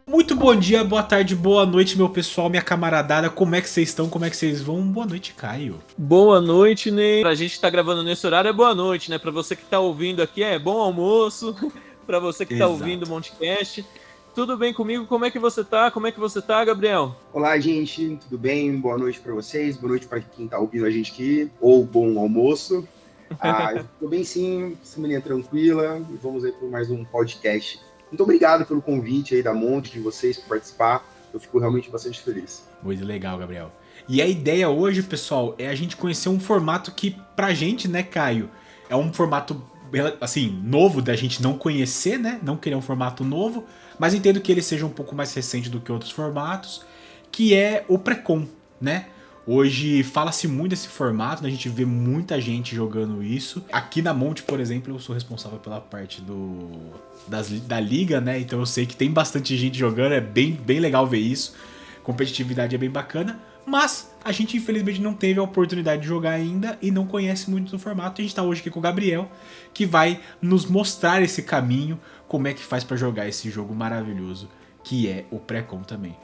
Muito bom dia, boa tarde, boa noite, meu pessoal, minha camaradada. Como é que vocês estão? Como é que vocês vão? Boa noite, Caio. Boa noite, Ney. Pra gente que tá gravando nesse horário é boa noite, né? Pra você que tá ouvindo aqui é bom almoço. Pra você que tá ouvindo o Exato. Montecast. Tudo bem comigo? Como é que você tá? Como é que você tá, Gabriel? Olá, gente, tudo bem? Boa noite para vocês, boa noite para quem está ouvindo a gente aqui, ou bom almoço. Eu tô bem sim, semaninha tranquila, e vamos aí para mais um podcast. Muito obrigado pelo convite aí da Monte, de vocês, por participar, eu fico realmente bastante feliz. Muito legal, Gabriel. E a ideia hoje, pessoal, é a gente conhecer um formato que, pra gente, né, Caio, é um formato, assim, novo da gente não conhecer, né? Não querer um formato novo, mas entendo que ele seja um pouco mais recente do que outros formatos, que é o Precon, né? Hoje fala-se muito desse formato, né? A gente vê muita gente jogando isso. Aqui na Monte, por exemplo, eu sou responsável pela parte da liga, né? Então eu sei que tem bastante gente jogando, é bem legal ver isso. Competitividade é bem bacana, mas a gente infelizmente não teve a oportunidade de jogar ainda e não conhece muito do formato. A gente tá hoje aqui com o Gabriel, que vai nos mostrar esse caminho, como é que faz para jogar esse jogo maravilhoso, que é o Precon também.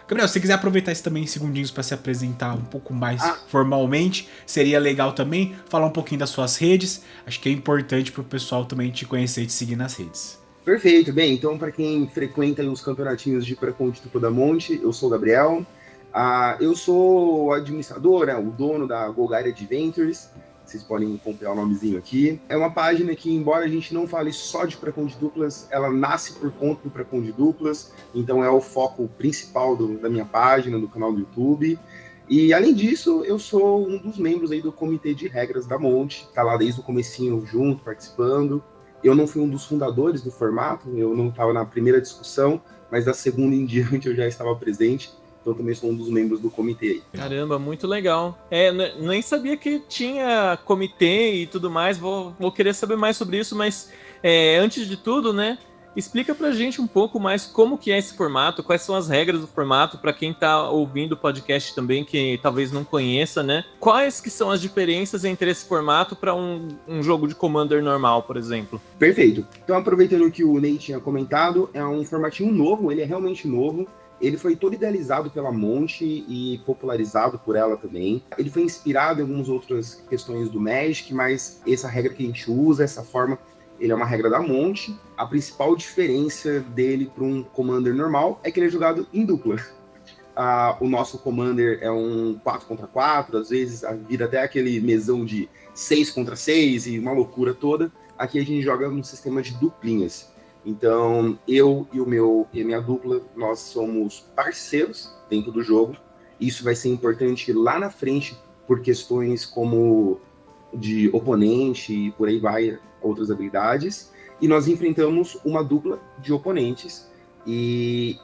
Gabriel, se você quiser aproveitar isso também em segundinhos para se apresentar um pouco mais formalmente, seria legal também falar um pouquinho das suas redes. Acho que é importante para o pessoal também te conhecer e te seguir nas redes. Perfeito, bem, então para quem frequenta os campeonatinhos de Pré-Conde Tupa da Monte, eu sou o Gabriel, eu sou o administrador, né, o dono da Golgari Adventures. Vocês podem acompanhar o nomezinho aqui. É uma página que, embora a gente não fale só de pré-con de duplas, ela nasce por conta do pré-con de duplas, então é o foco principal da minha página, do canal do YouTube. E, além disso, eu sou um dos membros aí do comitê de regras da Monte, tá lá desde o comecinho junto, participando. Eu não fui um dos fundadores do formato, eu não estava na primeira discussão, mas da segunda em diante eu já estava presente. Então também sou um dos membros do comitê aí. Caramba, muito legal. Nem sabia que tinha comitê e tudo mais. Vou querer saber mais sobre isso, mas antes de tudo, né? Explica pra gente um pouco mais como que é esse formato, quais são as regras do formato, para quem tá ouvindo o podcast também, que talvez não conheça, né? Quais que são as diferenças entre esse formato para um jogo de Commander normal, por exemplo? Perfeito. Então, aproveitando o que o Ney tinha comentado, é um formatinho novo, ele é realmente novo. Ele foi todo idealizado pela Monte e popularizado por ela também. Ele foi inspirado em algumas outras questões do Magic, mas essa regra que a gente usa, essa forma, ele é uma regra da Monte. A principal diferença dele para um Commander normal é que ele é jogado em dupla. O nosso Commander é um 4 contra 4, às vezes vira até aquele mesão de 6 contra 6 e uma loucura toda. Aqui a gente joga num sistema de duplinhas. Então, eu e a minha dupla, nós somos parceiros dentro do jogo. Isso vai ser importante lá na frente por questões como de oponente e por aí vai, outras habilidades. E nós enfrentamos uma dupla de oponentes e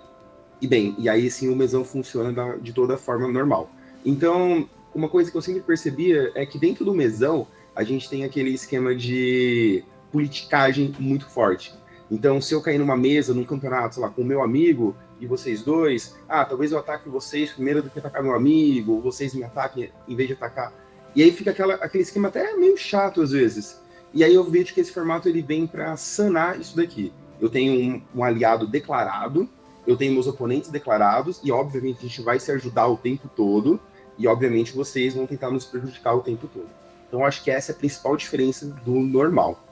bem, e aí sim o mesão funciona de toda forma normal. Então, uma coisa que eu sempre percebia é que dentro do mesão a gente tem aquele esquema de politicagem muito forte. Então, se eu cair numa mesa, num campeonato, sei lá, com o meu amigo e vocês dois, talvez eu ataque vocês primeiro do que atacar meu amigo, ou vocês me ataquem em vez de atacar. E aí fica aquele esquema até meio chato às vezes. E aí eu vejo que esse formato ele vem para sanar isso daqui. Eu tenho um aliado declarado, eu tenho meus oponentes declarados, e obviamente a gente vai se ajudar o tempo todo, e obviamente vocês vão tentar nos prejudicar o tempo todo. Então acho que essa é a principal diferença do normal.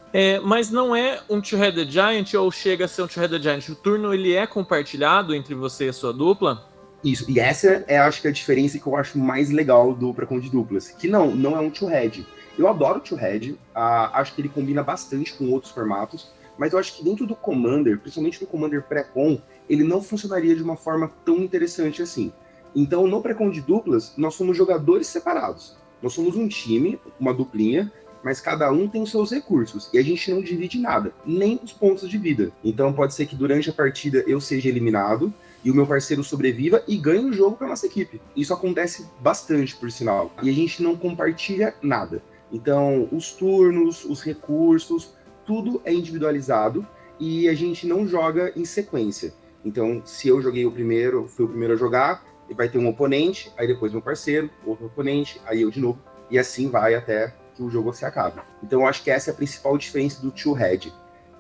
Mas não é um Two-Headed Giant ou chega a ser um Two-Headed Giant? O turno ele é compartilhado entre você e a sua dupla? Isso, e essa é acho que a diferença que eu acho mais legal do Pré-Con de duplas, que não é um Two-Head. Eu adoro o Two-Head, acho que ele combina bastante com outros formatos, mas eu acho que dentro do Commander, principalmente no Commander Pré-Con, ele não funcionaria de uma forma tão interessante assim. Então, no Pré-Con de duplas, nós somos jogadores separados. Nós somos um time, uma duplinha, mas cada um tem os seus recursos. E a gente não divide nada, nem os pontos de vida. Então pode ser que durante a partida eu seja eliminado e o meu parceiro sobreviva e ganhe o jogo para nossa equipe. Isso acontece bastante, por sinal. E a gente não compartilha nada. Então, os turnos, os recursos, tudo é individualizado e a gente não joga em sequência. Então, se eu joguei o primeiro, fui o primeiro a jogar, vai ter um oponente, aí depois meu parceiro, outro oponente, aí eu de novo, e assim vai até que o jogo se acabe. Então, eu acho que essa é a principal diferença do Two-Head.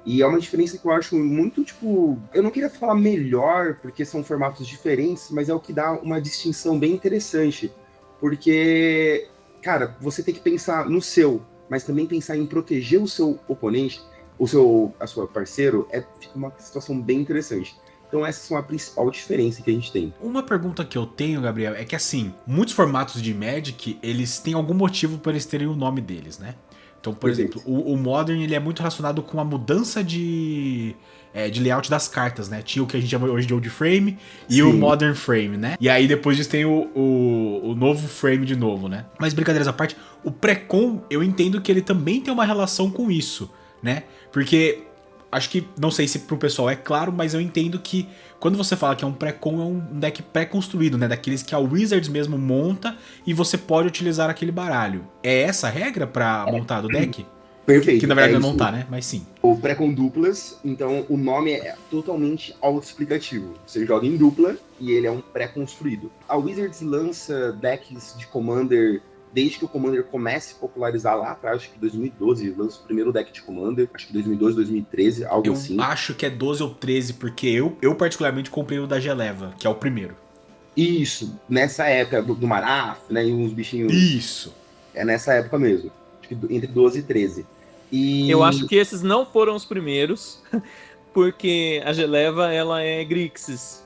E é uma diferença que eu acho muito, tipo... Eu não queria falar melhor, porque são formatos diferentes, mas é o que dá uma distinção bem interessante. Porque, cara, você tem que pensar no seu, mas também pensar em proteger o seu oponente, a sua parceiro, fica uma situação bem interessante. Então essas são a principal diferença que a gente tem. Uma pergunta que eu tenho, Gabriel, é que assim, muitos formatos de Magic, eles têm algum motivo para eles terem o nome deles, né? Então, por exemplo, o Modern ele é muito relacionado com a mudança de layout das cartas, né? Tinha o que a gente chama hoje de Old Frame e Sim. o Modern Frame, né? E aí depois disso tem o novo Frame de novo, né? Mas brincadeiras à parte, o Pré-Con, eu entendo que ele também tem uma relação com isso, né? Porque... Acho que, não sei se pro pessoal é claro, mas eu entendo que quando você fala que é um pré-con, é um deck pré-construído, né? Daqueles que a Wizards mesmo monta e você pode utilizar aquele baralho. É essa a regra pra montar do deck? Perfeito. Que na verdade não tá, né? Mas sim. O pré-com duplas, então o nome é totalmente autoexplicativo. Você joga em dupla e ele é um pré-construído. A Wizards lança decks de Commander... Desde que o Commander comece a popularizar lá atrás, acho que 2012, lança o primeiro deck de Commander, acho que 2012, 2013, algo assim. Eu acho que é 12 ou 13, porque eu particularmente comprei o da Geleva, que é o primeiro. Isso, nessa época do Maraf, né, e uns bichinhos... Isso! É nessa época mesmo, acho que entre 12 e 13. E... Eu acho que esses não foram os primeiros, porque a Geleva, ela é Grixis.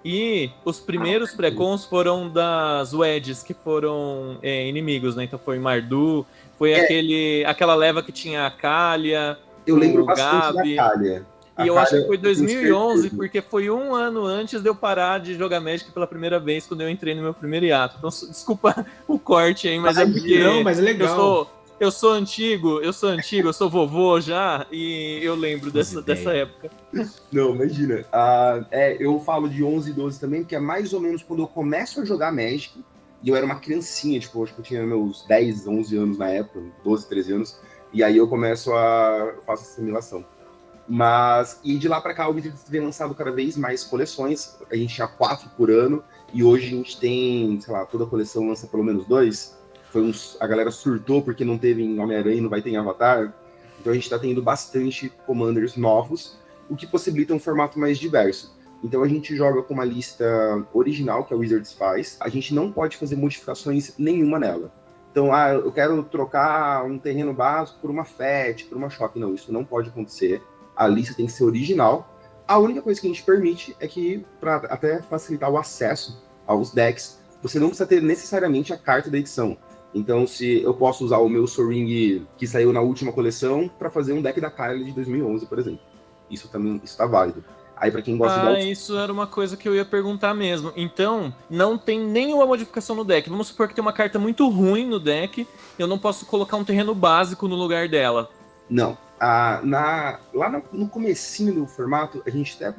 E os primeiros pré-cons foram das Wedges, que foram inimigos, né? Então foi Mardu, foi aquela leva que tinha a Kalia, eu lembro bastante Gabi, da Kalia. E eu acho que foi 2011, porque foi um ano antes de eu parar de jogar Magic pela primeira vez, quando eu entrei no meu primeiro hiato. Então, desculpa o corte aí, mas é porque não, mas é legal. Eu sou antigo, eu sou vovô já, e eu lembro dessa época. Não, imagina. Eu falo de 11 e 12 também, porque é mais ou menos quando eu começo a jogar Magic, e eu era uma criancinha, tipo, acho que eu tinha meus 10, 11 anos na época, 12, 13 anos, e aí eu começo faço essa assimilação. E de lá pra cá, o Wizards vem lançado cada vez mais coleções, a gente tinha 4 por ano, e hoje a gente tem, sei lá, toda coleção lança pelo menos 2, a galera surtou porque não teve em Homem-Aranha e não vai ter em Avatar, então a gente tá tendo bastante Commanders novos, o que possibilita um formato mais diverso. Então a gente joga com uma lista original que a Wizards faz, a gente não pode fazer modificações nenhuma nela. Então, eu quero trocar um terreno básico por uma FET, por uma Shock. Não, isso não pode acontecer. A lista tem que ser original. A única coisa que a gente permite é que, para até facilitar o acesso aos decks, você não precisa ter necessariamente a carta da edição. Então, se eu posso usar o meu Soring que saiu na última coleção para fazer um deck da Kylie de 2011, por exemplo. Isso também está válido. Aí, para quem gosta isso era uma coisa que eu ia perguntar mesmo. Então, não tem nenhuma modificação no deck. Vamos supor que tem uma carta muito ruim no deck, eu não posso colocar um terreno básico no lugar dela. Não. Lá no comecinho do formato, a gente até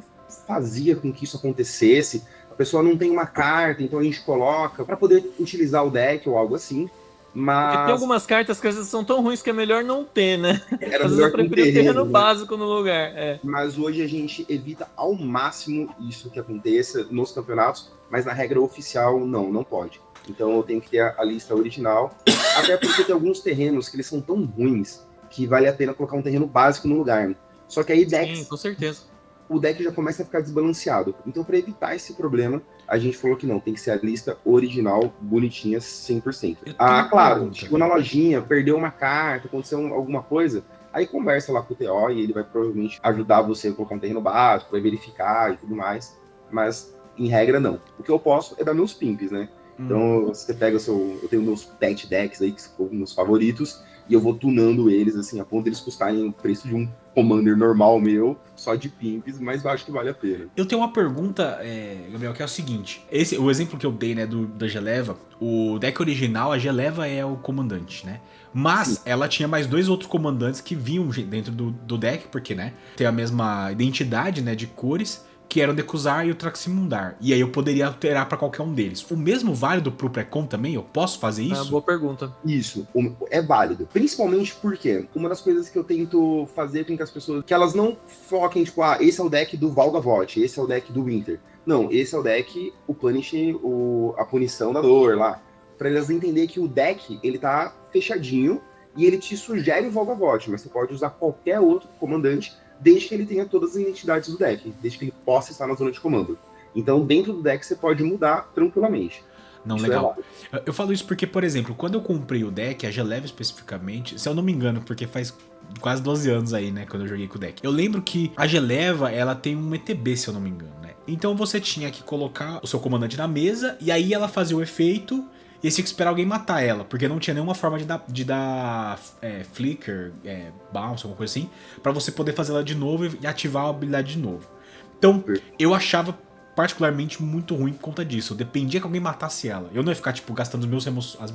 fazia com que isso acontecesse. A pessoa não tem uma carta, então a gente coloca para poder utilizar o deck ou algo assim. Mas... Porque tem algumas cartas que às vezes são tão ruins que é melhor não ter, né? Às vezes eu prefiro terreno básico no lugar. Mas hoje a gente evita ao máximo isso que aconteça nos campeonatos, mas na regra oficial não pode. Então eu tenho que ter a lista original, até porque tem alguns terrenos que eles são tão ruins que vale a pena colocar um terreno básico no lugar. Só que aí decks... Sim, com certeza. O deck já começa a ficar desbalanceado. Então, para evitar esse problema, a gente falou que não, tem que ser a lista original, bonitinha, 100%. Claro, chegou na lojinha, perdeu uma carta, aconteceu alguma coisa, aí conversa lá com o TO e ele vai provavelmente ajudar você a colocar um terreno básico, vai verificar e tudo mais. Mas, em regra, não. O que eu posso é dar meus pimps, né? Então, você pega eu tenho meus pet decks aí, que são meus favoritos, e eu vou tunando eles, assim, a ponto de eles custarem o preço de um Commander normal meu, só de pimps, mas eu acho que vale a pena. Eu tenho uma pergunta, Gabriel, que é o seguinte. O exemplo que eu dei, né, da Geleva, o deck original, a Geleva é o comandante, né? Mas sim, ela tinha mais 2 outros comandantes que vinham dentro do deck, porque, né, tem a mesma identidade, né, de cores, que eram o Dekuzar e o Traximundar. E aí eu poderia alterar para qualquer um deles. O mesmo válido pro Pré-Con também? Eu posso fazer isso? Boa pergunta. Isso, é válido. Principalmente porque uma das coisas que eu tento fazer com que as pessoas... Que elas não foquem, tipo, esse é o deck do Valgavoth, esse é o deck do Winter. Não, esse é o deck, o Punish, a punição da dor lá. Para elas entenderem que o deck, ele tá fechadinho e ele te sugere o Valgavoth, mas você pode usar qualquer outro comandante desde que ele tenha todas as identidades do deck, desde que ele possa estar na zona de comando. Então, dentro do deck, você pode mudar tranquilamente. Não, Isso legal. Eu falo isso porque, por exemplo, quando eu comprei o deck, a Geleva especificamente, se eu não me engano, porque faz quase 12 anos aí, né, quando eu joguei com o deck. Eu lembro que a Geleva, ela tem um ETB, se eu não me engano, né? Então você tinha que colocar o seu comandante na mesa, e aí ela fazia o efeito, e você tinha que esperar alguém matar ela, porque não tinha nenhuma forma de dar flicker, bounce, alguma coisa assim, pra você poder fazer ela de novo e ativar a habilidade de novo. Então, eu achava particularmente muito ruim por conta disso. Eu dependia que alguém matasse ela. Eu não ia ficar, tipo, gastando as minhas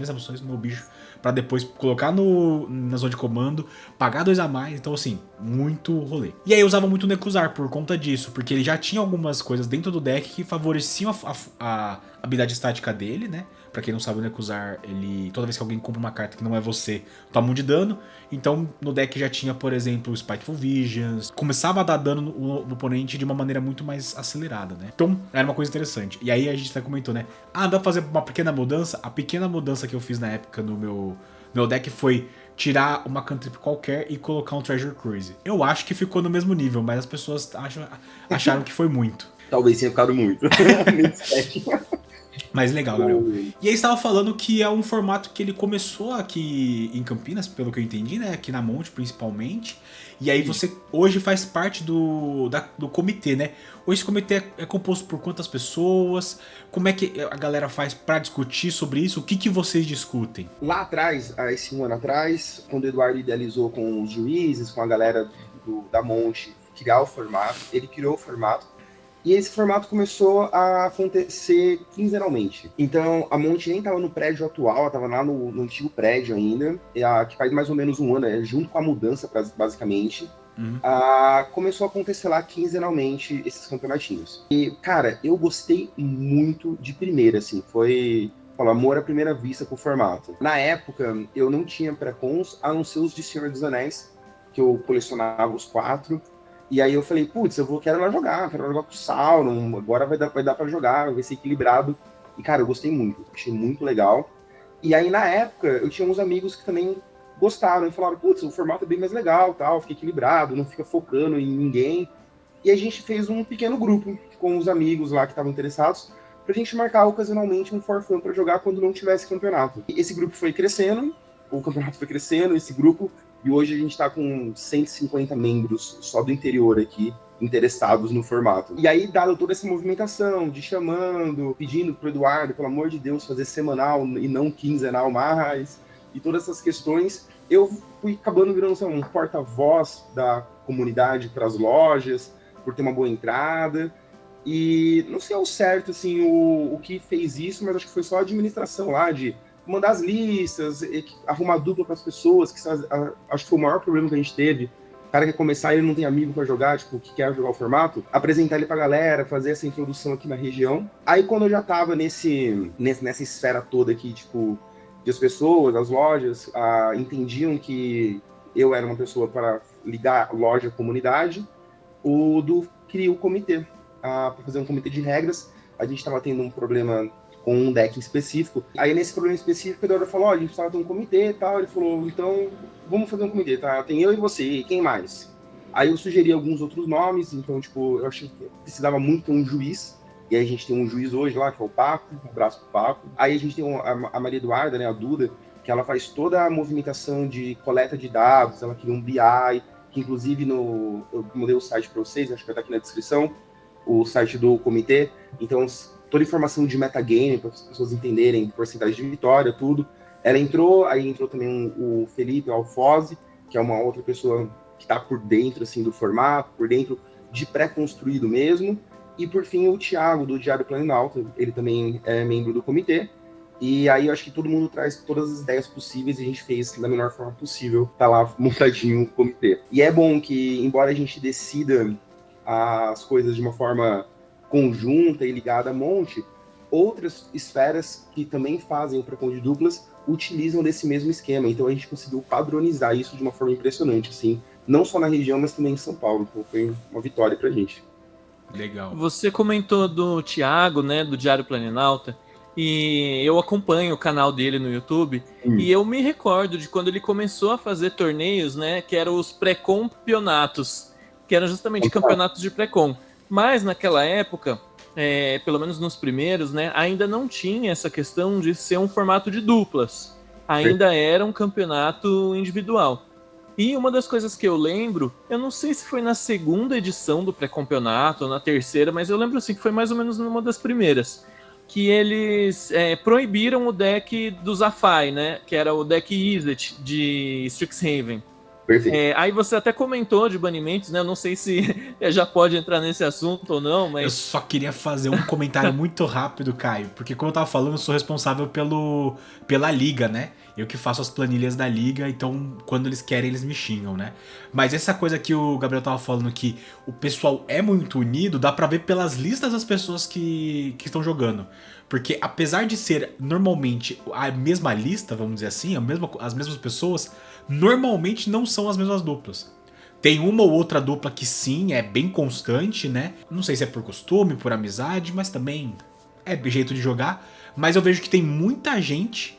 emoções no meu bicho pra depois colocar na zona de comando, pagar 2 a mais. Então, assim, muito rolê. E aí eu usava muito o Necruzar por conta disso, porque ele já tinha algumas coisas dentro do deck que favoreciam a habilidade estática dele, né? Pra quem não sabe, o Necruzar, ele, toda vez que alguém compra uma carta que não é você, toma 1 de dano. Então, no deck já tinha, por exemplo, o Spiteful Visions. Começava a dar dano no oponente de uma maneira muito mais acelerada, né? Então, era uma coisa interessante. E aí a gente até comentou, né? Ah, dá pra fazer uma pequena mudança? A pequena mudança que eu fiz na época no meu deck foi tirar uma cantrip qualquer e colocar um Treasure Cruise. Eu acho que ficou no mesmo nível, mas as pessoas acharam que foi muito. Talvez tenha ficado muito. Mas legal, Gabriel. E aí você estava falando que é um formato que ele começou aqui em Campinas, pelo que eu entendi, né? Aqui na Monte, principalmente. E aí você hoje faz parte do comitê, né? Hoje esse comitê é composto por quantas pessoas? Como é que a galera faz para discutir sobre isso? O que vocês discutem? Lá atrás, há esse 1 ano atrás, quando o Eduardo idealizou com os juízes, com a galera da Monte, criar o formato, ele criou o formato. E esse formato começou a acontecer quinzenalmente. Então, a Monte nem estava no prédio atual, ela estava lá no antigo prédio ainda, que faz mais ou menos 1 ano, junto com a mudança, basicamente. Começou a acontecer lá quinzenalmente esses campeonatinhos. E, cara, eu gostei muito de primeira, assim, foi amor à primeira vista com o formato. Na época, eu não tinha pré-cons, a não ser os de Senhor dos Anéis, que eu colecionava os 4. E aí eu falei, putz, quero lá jogar com o Sauron, agora vai dar pra jogar, vai ser equilibrado. E, cara, eu gostei muito, achei muito legal. E aí, na época, eu tinha uns amigos que também gostaram, e falaram, putz, o formato é bem mais legal, tal, fica equilibrado, não fica focando em ninguém. E a gente fez um pequeno grupo com os amigos lá que estavam interessados, pra gente marcar ocasionalmente um for fun pra jogar quando não tivesse campeonato. E esse grupo foi crescendo, o campeonato foi crescendo, esse grupo... E hoje a gente está com 150 membros só do interior aqui, interessados no formato. E aí, dado toda essa movimentação de chamando, pedindo pro Eduardo, pelo amor de Deus, fazer semanal e não quinzenal mais, e todas essas questões, eu fui acabando virando um porta-voz da comunidade para as lojas, por ter uma boa entrada. E não sei ao certo assim, o que fez isso, mas acho que foi só a administração lá de mandar as listas, arrumar dupla para as pessoas, que acho que foi o maior problema que a gente teve. O cara quer começar e ele não tem amigo para jogar, tipo, que quer jogar o formato, apresentar ele pra galera, fazer essa introdução aqui na região. Aí quando eu já tava nessa esfera toda aqui, tipo, de as pessoas, as lojas, entendiam que eu era uma pessoa para ligar loja à comunidade, o Du criou o comitê, para fazer um comitê de regras. A gente estava tendo um problema com um deck específico. Aí, nesse problema específico, o Eduardo falou, a gente precisava ter um comitê e tal. Ele falou, então, vamos fazer um comitê, tá? Tem eu e você, e quem mais? Aí eu sugeri alguns outros nomes, então, tipo, eu achei que precisava muito ter um juiz. E aí a gente tem um juiz hoje lá, que é o Paco, um abraço pro Paco. Aí a gente tem a Maria Eduarda, né, a Duda, que ela faz toda a movimentação de coleta de dados, ela cria um BI, que inclusive eu mandei o site para vocês, acho que vai estar aqui na descrição, o site do comitê. Então, toda a informação de metagame, para as pessoas entenderem porcentagem de vitória, tudo. Ela entrou, aí entrou também o Felipe Alfoze, que é uma outra pessoa que está por dentro assim, do formato, por dentro de pré-construído mesmo. E, por fim, o Thiago, do Diário Planalto, ele também é membro do comitê. E aí eu acho que todo mundo traz todas as ideias possíveis e a gente fez da melhor forma possível, tá lá montadinho o comitê. E é bom que, embora a gente decida as coisas de uma forma conjunta e ligada a monte, outras esferas que também fazem o pré-con de duplas utilizam desse mesmo esquema. Então a gente conseguiu padronizar isso de uma forma impressionante, assim, não só na região, mas também em São Paulo. Então foi uma vitória pra gente. Legal. Você comentou do Thiago, né, do Diário Planalto, e eu acompanho o canal dele no YouTube, e eu me recordo de quando ele começou a fazer torneios, né, que eram os pré-campeonatos, que eram justamente campeonatos de pré-com. Mas naquela época, pelo menos nos primeiros, né, ainda não tinha essa questão de ser um formato de duplas. Ainda era um campeonato individual. E uma das coisas que eu lembro, eu não sei se foi na segunda edição do pré-campeonato ou na terceira, mas eu lembro assim que foi mais ou menos numa das primeiras, que eles proibiram o deck do Zafai, né, que era o deck Izzet de Strixhaven. Aí você até comentou de banimentos, né? Eu não sei se já pode entrar nesse assunto ou não, mas... Eu só queria fazer um comentário muito rápido, Caio, porque como eu tava falando, eu sou responsável pela liga, né? Eu que faço as planilhas da liga, então quando eles querem, eles me xingam, né? Mas essa coisa que o Gabriel tava falando, que o pessoal é muito unido, dá pra ver pelas listas das pessoas que estão jogando. Porque apesar de ser normalmente a mesma lista, vamos dizer assim, as mesmas pessoas, normalmente não são as mesmas duplas. Tem uma ou outra dupla que sim, é bem constante, né? Não sei se é por costume, por amizade, mas também é jeito de jogar. Mas eu vejo que tem muita gente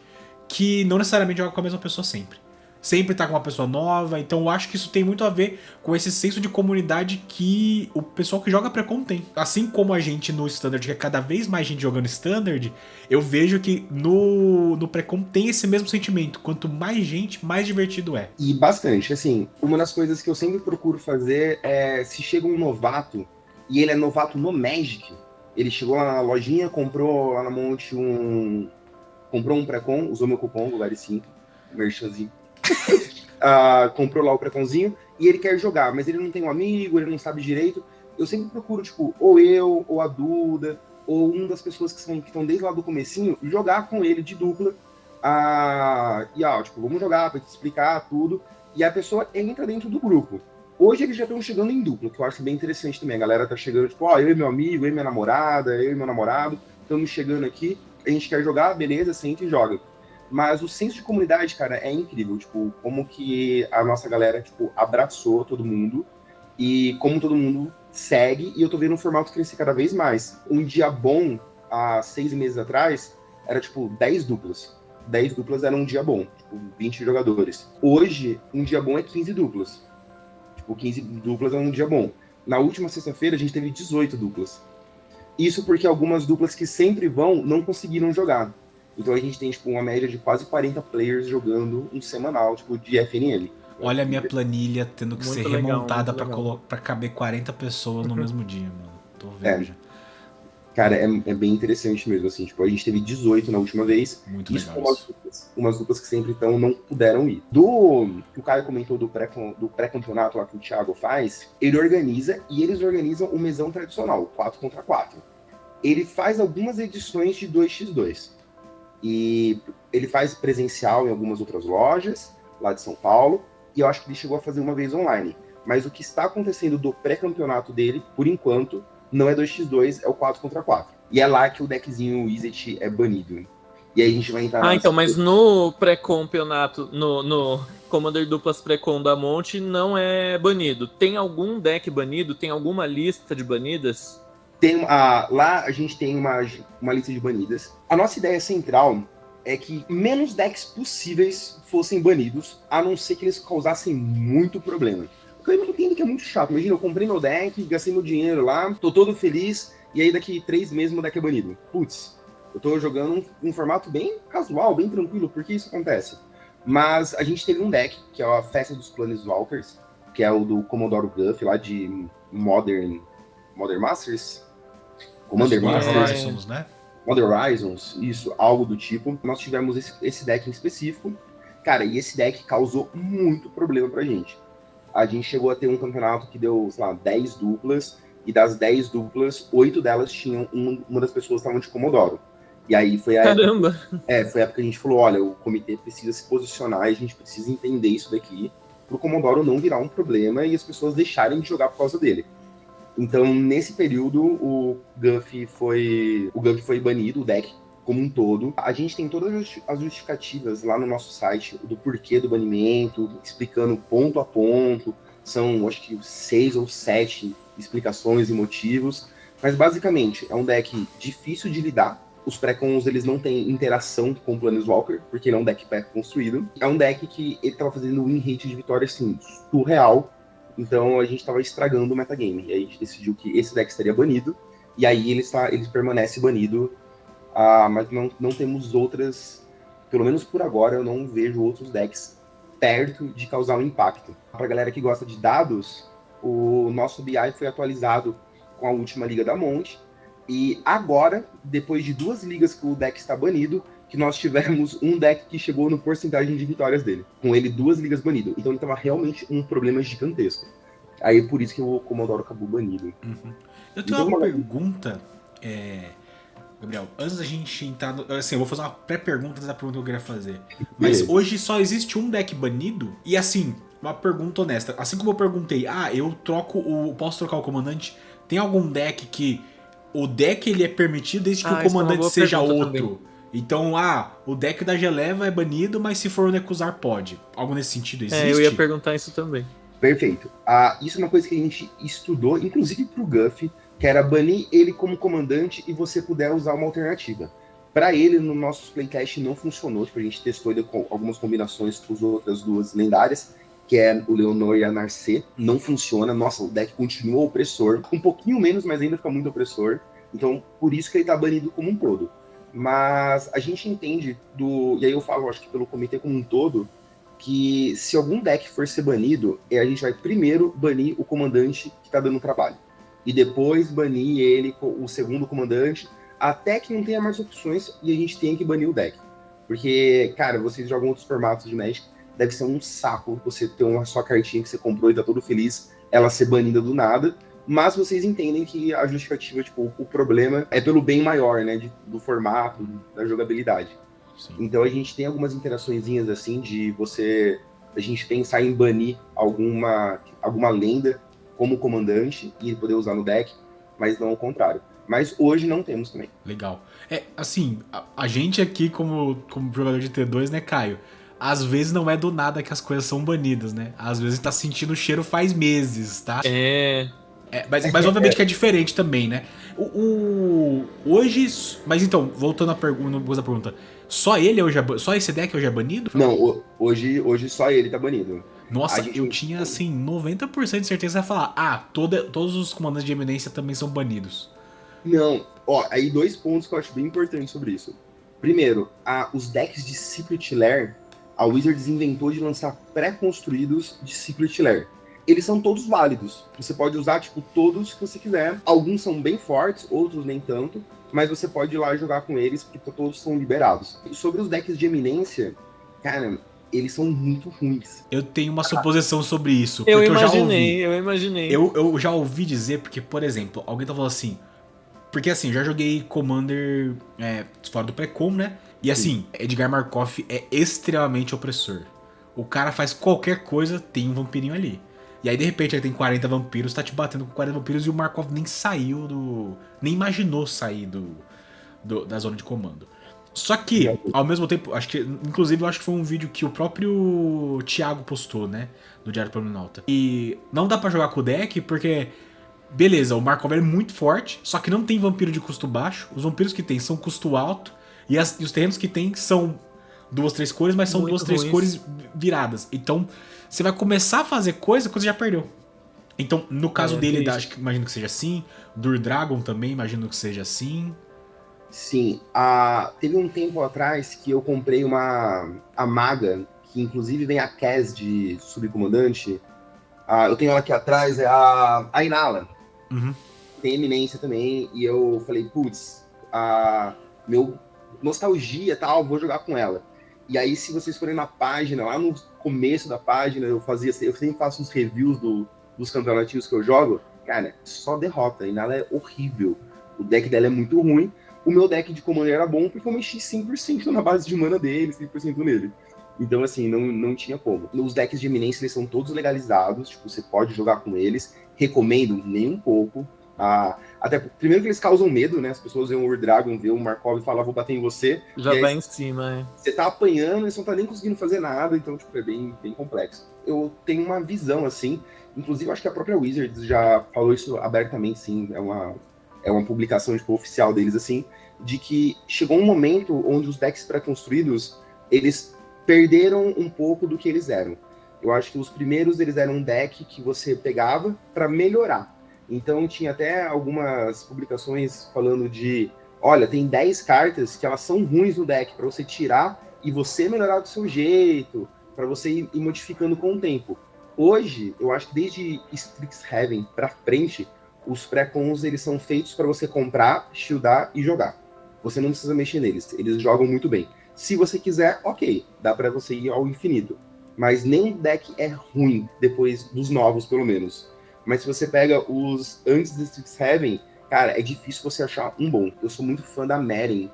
que não necessariamente joga com a mesma pessoa sempre. Sempre tá com uma pessoa nova, então eu acho que isso tem muito a ver com esse senso de comunidade que o pessoal que joga pré-com tem. Assim como a gente no Standard, que é cada vez mais gente jogando Standard, eu vejo que no pré-com tem esse mesmo sentimento. Quanto mais gente, mais divertido é. E bastante, assim, uma das coisas que eu sempre procuro fazer é, se chega um novato, e ele é novato no Magic, ele chegou lá na lojinha, comprou lá na Monte comprou um pré-com, usou meu cupom, Lugar5, merchanzinho. Comprou lá o pré-conzinho e ele quer jogar, mas ele não tem um amigo, ele não sabe direito. Eu sempre procuro, tipo, ou eu, ou a Duda, ou uma das pessoas que estão desde lá do comecinho, jogar com ele de dupla. Tipo, vamos jogar pra te explicar tudo. E a pessoa entra dentro do grupo. Hoje eles já estão chegando em dupla, que eu acho bem interessante também. A galera tá chegando, tipo, eu e meu amigo, eu e minha namorada, eu e meu namorado, estamos chegando aqui, a gente quer jogar, beleza, senta e joga. Mas o senso de comunidade, cara, é incrível. Tipo, como que a nossa galera, tipo, abraçou todo mundo e como todo mundo segue. E eu tô vendo um formato crescer cada vez mais. Um dia bom, há 6 meses atrás, era, tipo, 10 duplas. 10 duplas era um dia bom. Tipo, 20 jogadores. Hoje, um dia bom é 15 duplas. Tipo, 15 duplas é um dia bom. Na última sexta-feira, a gente teve 18 duplas. Isso porque algumas duplas que sempre vão não conseguiram jogar. Então a gente tem, tipo, uma média de quase 40 players jogando um semanal, tipo, de FNL. Olha a minha planilha tendo que Muito ser legal, remontada muito pra caber 40 pessoas no mesmo dia, mano. Tô vendo já. Cara, é bem interessante mesmo, assim. Tipo, a gente teve 18 na última vez. Muito isso legal com umas duplas que sempre estão não puderam ir. Que o Caio comentou do pré-campeonato lá que o Thiago faz, ele organiza e eles organizam o mesão tradicional, 4 contra 4. Ele faz algumas edições de 2x2. E ele faz presencial em algumas outras lojas, lá de São Paulo, e eu acho que ele chegou a fazer uma vez online. Mas o que está acontecendo do pré-campeonato dele, por enquanto, não é 2x2, é o 4 contra 4. E é lá que o deckzinho Izzet é banido. E aí a gente vai entrar... então, mas no pré-campeonato, no Commander Duplas Pré-Com da Monte, não é banido. Tem algum deck banido? Tem alguma lista de banidas? Lá a gente tem uma lista de banidas. A nossa ideia central é que menos decks possíveis fossem banidos, a não ser que eles causassem muito problema. Porque eu entendo que é muito chato. Imagina, eu comprei meu deck, gastei meu dinheiro lá, tô todo feliz, e aí daqui 3 meses meu deck é banido. Putz, eu tô jogando um formato bem casual, bem tranquilo, por que isso acontece? Mas a gente teve um deck, que é a Festa dos Planeswalkers, que é o do Commodore Guff, lá de Modern Masters? Commander Masters? Horizons, né? Modern Horizons, isso, algo do tipo. Nós tivemos esse deck em específico. Cara, e esse deck causou muito problema pra gente. A gente chegou a ter um campeonato que deu, sei lá, 10 duplas, e das 10 duplas, 8 delas tinham, uma das pessoas estavam de Comodoro. E aí foi a Caramba! foi a época que a gente falou, olha, o comitê precisa se posicionar e a gente precisa entender isso daqui, pro Comodoro não virar um problema e as pessoas deixarem de jogar por causa dele. Então, nesse período, o Guff foi banido, o deck como um todo. A gente tem todas as justificativas lá no nosso site do porquê do banimento, explicando ponto a ponto. São, acho que, 6 ou 7 explicações e motivos. Mas, basicamente, é um deck difícil de lidar. Os pré-cons, eles não têm interação com o Planeswalker, porque ele é um deck pré-construído. É um deck que ele estava fazendo win rate de vitória, assim, surreal. Então a gente tava estragando o metagame. E aí a gente decidiu que esse deck estaria banido. E aí ele permanece banido. Mas não temos outras. Pelo menos por agora, eu não vejo outros decks perto de causar um impacto. Pra galera que gosta de dados, o nosso BI foi atualizado com a última liga da Monte. E agora, depois de 2 ligas que o deck está banido, que nós tivemos um deck que chegou no porcentagem de vitórias dele. Com ele 2 ligas banido. Então ele tava realmente um problema gigantesco. Aí por isso que o Comodoro acabou banido. Uhum. Eu tenho uma pergunta, Gabriel, antes da gente entrar... Assim, eu vou fazer uma pré-pergunta antes da pergunta que eu queria fazer. Mas hoje só existe um deck banido? E assim, uma pergunta honesta. Assim como eu perguntei, posso trocar o comandante? Tem algum deck que o deck ele é permitido desde que o comandante seja outro? Também. Então, o deck da Geleva é banido, mas se for o Nekuzar pode. Algo nesse sentido existe? Eu ia perguntar isso também. Perfeito. Isso é uma coisa que a gente estudou, inclusive pro Guff, que era banir ele como comandante e você puder usar uma alternativa. Para ele, no nosso playtest não funcionou, tipo, a gente testou ele com algumas combinações com as outras 2 lendárias, que é o Leonor e a Narcê, não funciona. Nossa, o deck continua opressor, um pouquinho menos, mas ainda fica muito opressor. Então, por isso que ele tá banido como um todo. Mas a gente entende e aí eu falo, acho que pelo comitê como um todo, que se algum deck for ser banido, a gente vai primeiro banir o comandante que tá dando trabalho. E depois banir ele, o segundo comandante, até que não tenha mais opções e a gente tenha que banir o deck. Porque, cara, vocês jogam outros formatos de Magic, deve ser um saco você ter uma só cartinha que você comprou e tá todo feliz, ela ser banida do nada. Mas vocês entendem que a justificativa, tipo, o problema é pelo bem maior, né, do formato, da jogabilidade. Sim. Então a gente tem algumas interaçõezinhas assim de a gente pensar em banir alguma lenda como comandante e poder usar no deck, mas não ao contrário. Mas hoje não temos também. Legal. Assim, a gente aqui como jogador de T2, né, Caio? Às vezes não é do nada que as coisas são banidas, né? Às vezes tá sentindo o cheiro faz meses, tá? Mas obviamente que é diferente também, né? Hoje... Mas então, voltando à pergunta, só esse deck hoje é banido? Não, hoje só ele tá banido. Nossa, eu tinha assim 90% de certeza de falar, todos os comandantes de eminência também são banidos. Não, aí 2 pontos que eu acho bem importantes sobre isso. Primeiro, os decks de Secret Lair, a Wizards inventou de lançar pré-construídos de Secret Lair. Eles são todos válidos. Você pode usar, tipo, todos que você quiser. Alguns são bem fortes, outros nem tanto. Mas você pode ir lá jogar com eles, porque todos são liberados. E sobre os decks de eminência, cara, eles são muito ruins. Eu tenho uma suposição sobre isso. Eu imaginei. Eu já ouvi dizer, porque, por exemplo, alguém tá falando assim... Porque assim, eu já joguei Commander fora do pré-com, né? E assim, Edgar Markov é extremamente opressor. O cara faz qualquer coisa, tem um vampirinho ali. E aí, de repente, ele tem 40 vampiros, tá te batendo com 40 vampiros e o Markov nem saiu nem imaginou sair da zona de comando. Só que, ao mesmo tempo, inclusive eu acho que foi um vídeo que o próprio Thiago postou, né? Do Diário Planalto. E não dá pra jogar com o deck, porque... Beleza, o Markov é muito forte, só que não tem vampiro de custo baixo. Os vampiros que tem são custo alto. E os terrenos que tem são 2, 3 cores, mas são 2, 3 cores viradas. Então, você vai começar a fazer coisa que você já perdeu. Então, no caso dele, imagino que seja assim. Do Dragon também, imagino que seja assim. Sim. Teve um tempo atrás que eu comprei a Maga, que inclusive vem a Cass de subcomandante. Eu tenho ela aqui atrás, é a Inala. Uhum. Tem eminência também, e eu falei, putz, meu nostalgia e tal, vou jogar com ela. E aí, se vocês forem na página, lá no começo da página, eu sempre faço uns reviews dos campeonatos que eu jogo, cara, só derrota, a Inala é horrível. O deck dela é muito ruim. O meu deck de Commander era bom porque eu mexi 100% na base de mana dele, 100% nele. Então, assim, não tinha como. Os decks de eminência, eles são todos legalizados, tipo, você pode jogar com eles. Recomendo nem um pouco. Até, primeiro que eles causam medo, né? As pessoas veem o Ur Dragon, vê o Markov e falam, vou bater em você. Já vai em cima, Você tá apanhando e você não tá nem conseguindo fazer nada, então, tipo, é bem, bem complexo. Eu tenho uma visão, assim, inclusive eu acho que a própria Wizards já falou isso abertamente, sim, é uma publicação, tipo, oficial deles, assim, de que chegou um momento onde os decks pré-construídos, eles perderam um pouco do que eles eram. Eu acho que os primeiros, eles eram um deck que você pegava para melhorar. Então, tinha até algumas publicações falando de, olha, tem 10 cartas que elas são ruins no deck, para você tirar e você melhorar do seu jeito, para você ir modificando com o tempo. Hoje, eu acho que desde Strixhaven para frente, os pré-cons, eles são feitos para você comprar, shieldar e jogar. Você não precisa mexer neles, eles jogam muito bem. Se você quiser, ok, dá para você ir ao infinito. Mas nenhum deck é ruim, depois dos novos, pelo menos. Mas se você pega os antes de Strixhaven, cara, é difícil você achar um bom. Eu sou muito fã da Meren,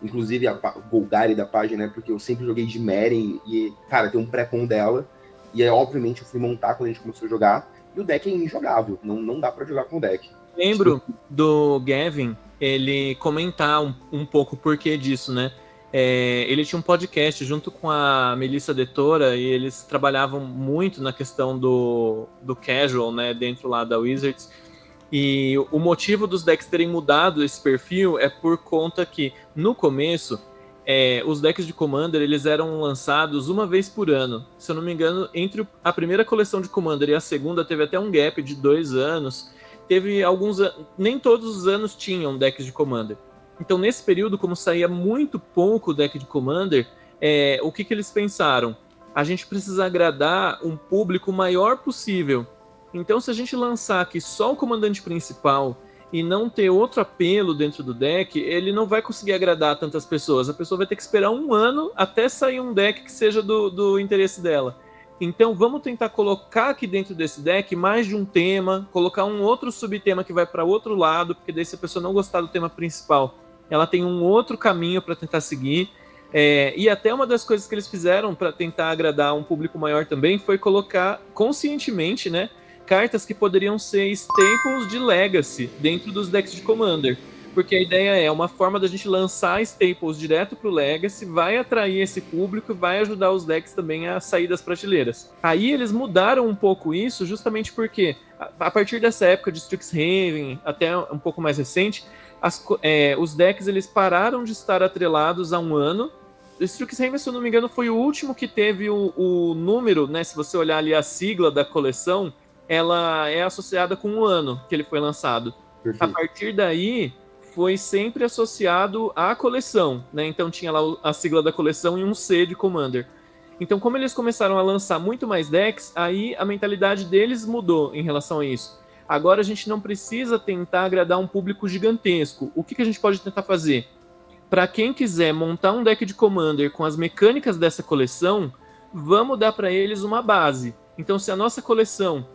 inclusive a Golgari da página, né? Porque eu sempre joguei de Meren e, cara, tem um pré-con dela. E aí, obviamente, eu fui montar quando a gente começou a jogar. E o deck é injogável, não dá pra jogar com o deck. Lembro do Gavin, ele comentar um pouco o porquê disso, né? Ele tinha um podcast junto com a Melissa Dettora e eles trabalhavam muito na questão do casual, né, dentro lá da Wizards. E o motivo dos decks terem mudado esse perfil é por conta que, no começo, os decks de Commander eles eram lançados uma vez por ano. Se eu não me engano, entre a primeira coleção de Commander e a segunda teve até um gap de 2 anos. Teve alguns... Nem todos os anos tinham decks de Commander. Então, nesse período, como saía muito pouco deck de Commander, o que eles pensaram? A gente precisa agradar um público maior possível. Então, se a gente lançar aqui só o comandante principal e não ter outro apelo dentro do deck, ele não vai conseguir agradar tantas pessoas. A pessoa vai ter que esperar 1 ano até sair um deck que seja do interesse dela. Então, vamos tentar colocar aqui dentro desse deck mais de um tema, colocar um outro subtema que vai para outro lado, porque daí se a pessoa não gostar do tema principal, ela tem um outro caminho para tentar seguir. E até uma das coisas que eles fizeram para tentar agradar um público maior também foi colocar conscientemente, né, cartas que poderiam ser staples de Legacy dentro dos decks de Commander. Porque a ideia é uma forma da gente lançar staples direto pro Legacy, vai atrair esse público e vai ajudar os decks também a sair das prateleiras. Aí eles mudaram um pouco isso justamente porque, a partir dessa época de Strixhaven, até um pouco mais recente, os decks eles pararam de estar atrelados a 1 ano. Strixhaven, se eu não me engano, foi o último que teve o número, né? Se você olhar ali a sigla da coleção, ela é associada com 1 ano que ele foi lançado. Perfeito. A partir daí, foi sempre associado à coleção, né? Então tinha lá a sigla da coleção e um C de Commander. Então, como eles começaram a lançar muito mais decks, aí a mentalidade deles mudou em relação a isso. Agora a gente não precisa tentar agradar um público gigantesco. O que a gente pode tentar fazer? Para quem quiser montar um deck de Commander com as mecânicas dessa coleção, vamos dar para eles uma base. Então, se a nossa coleção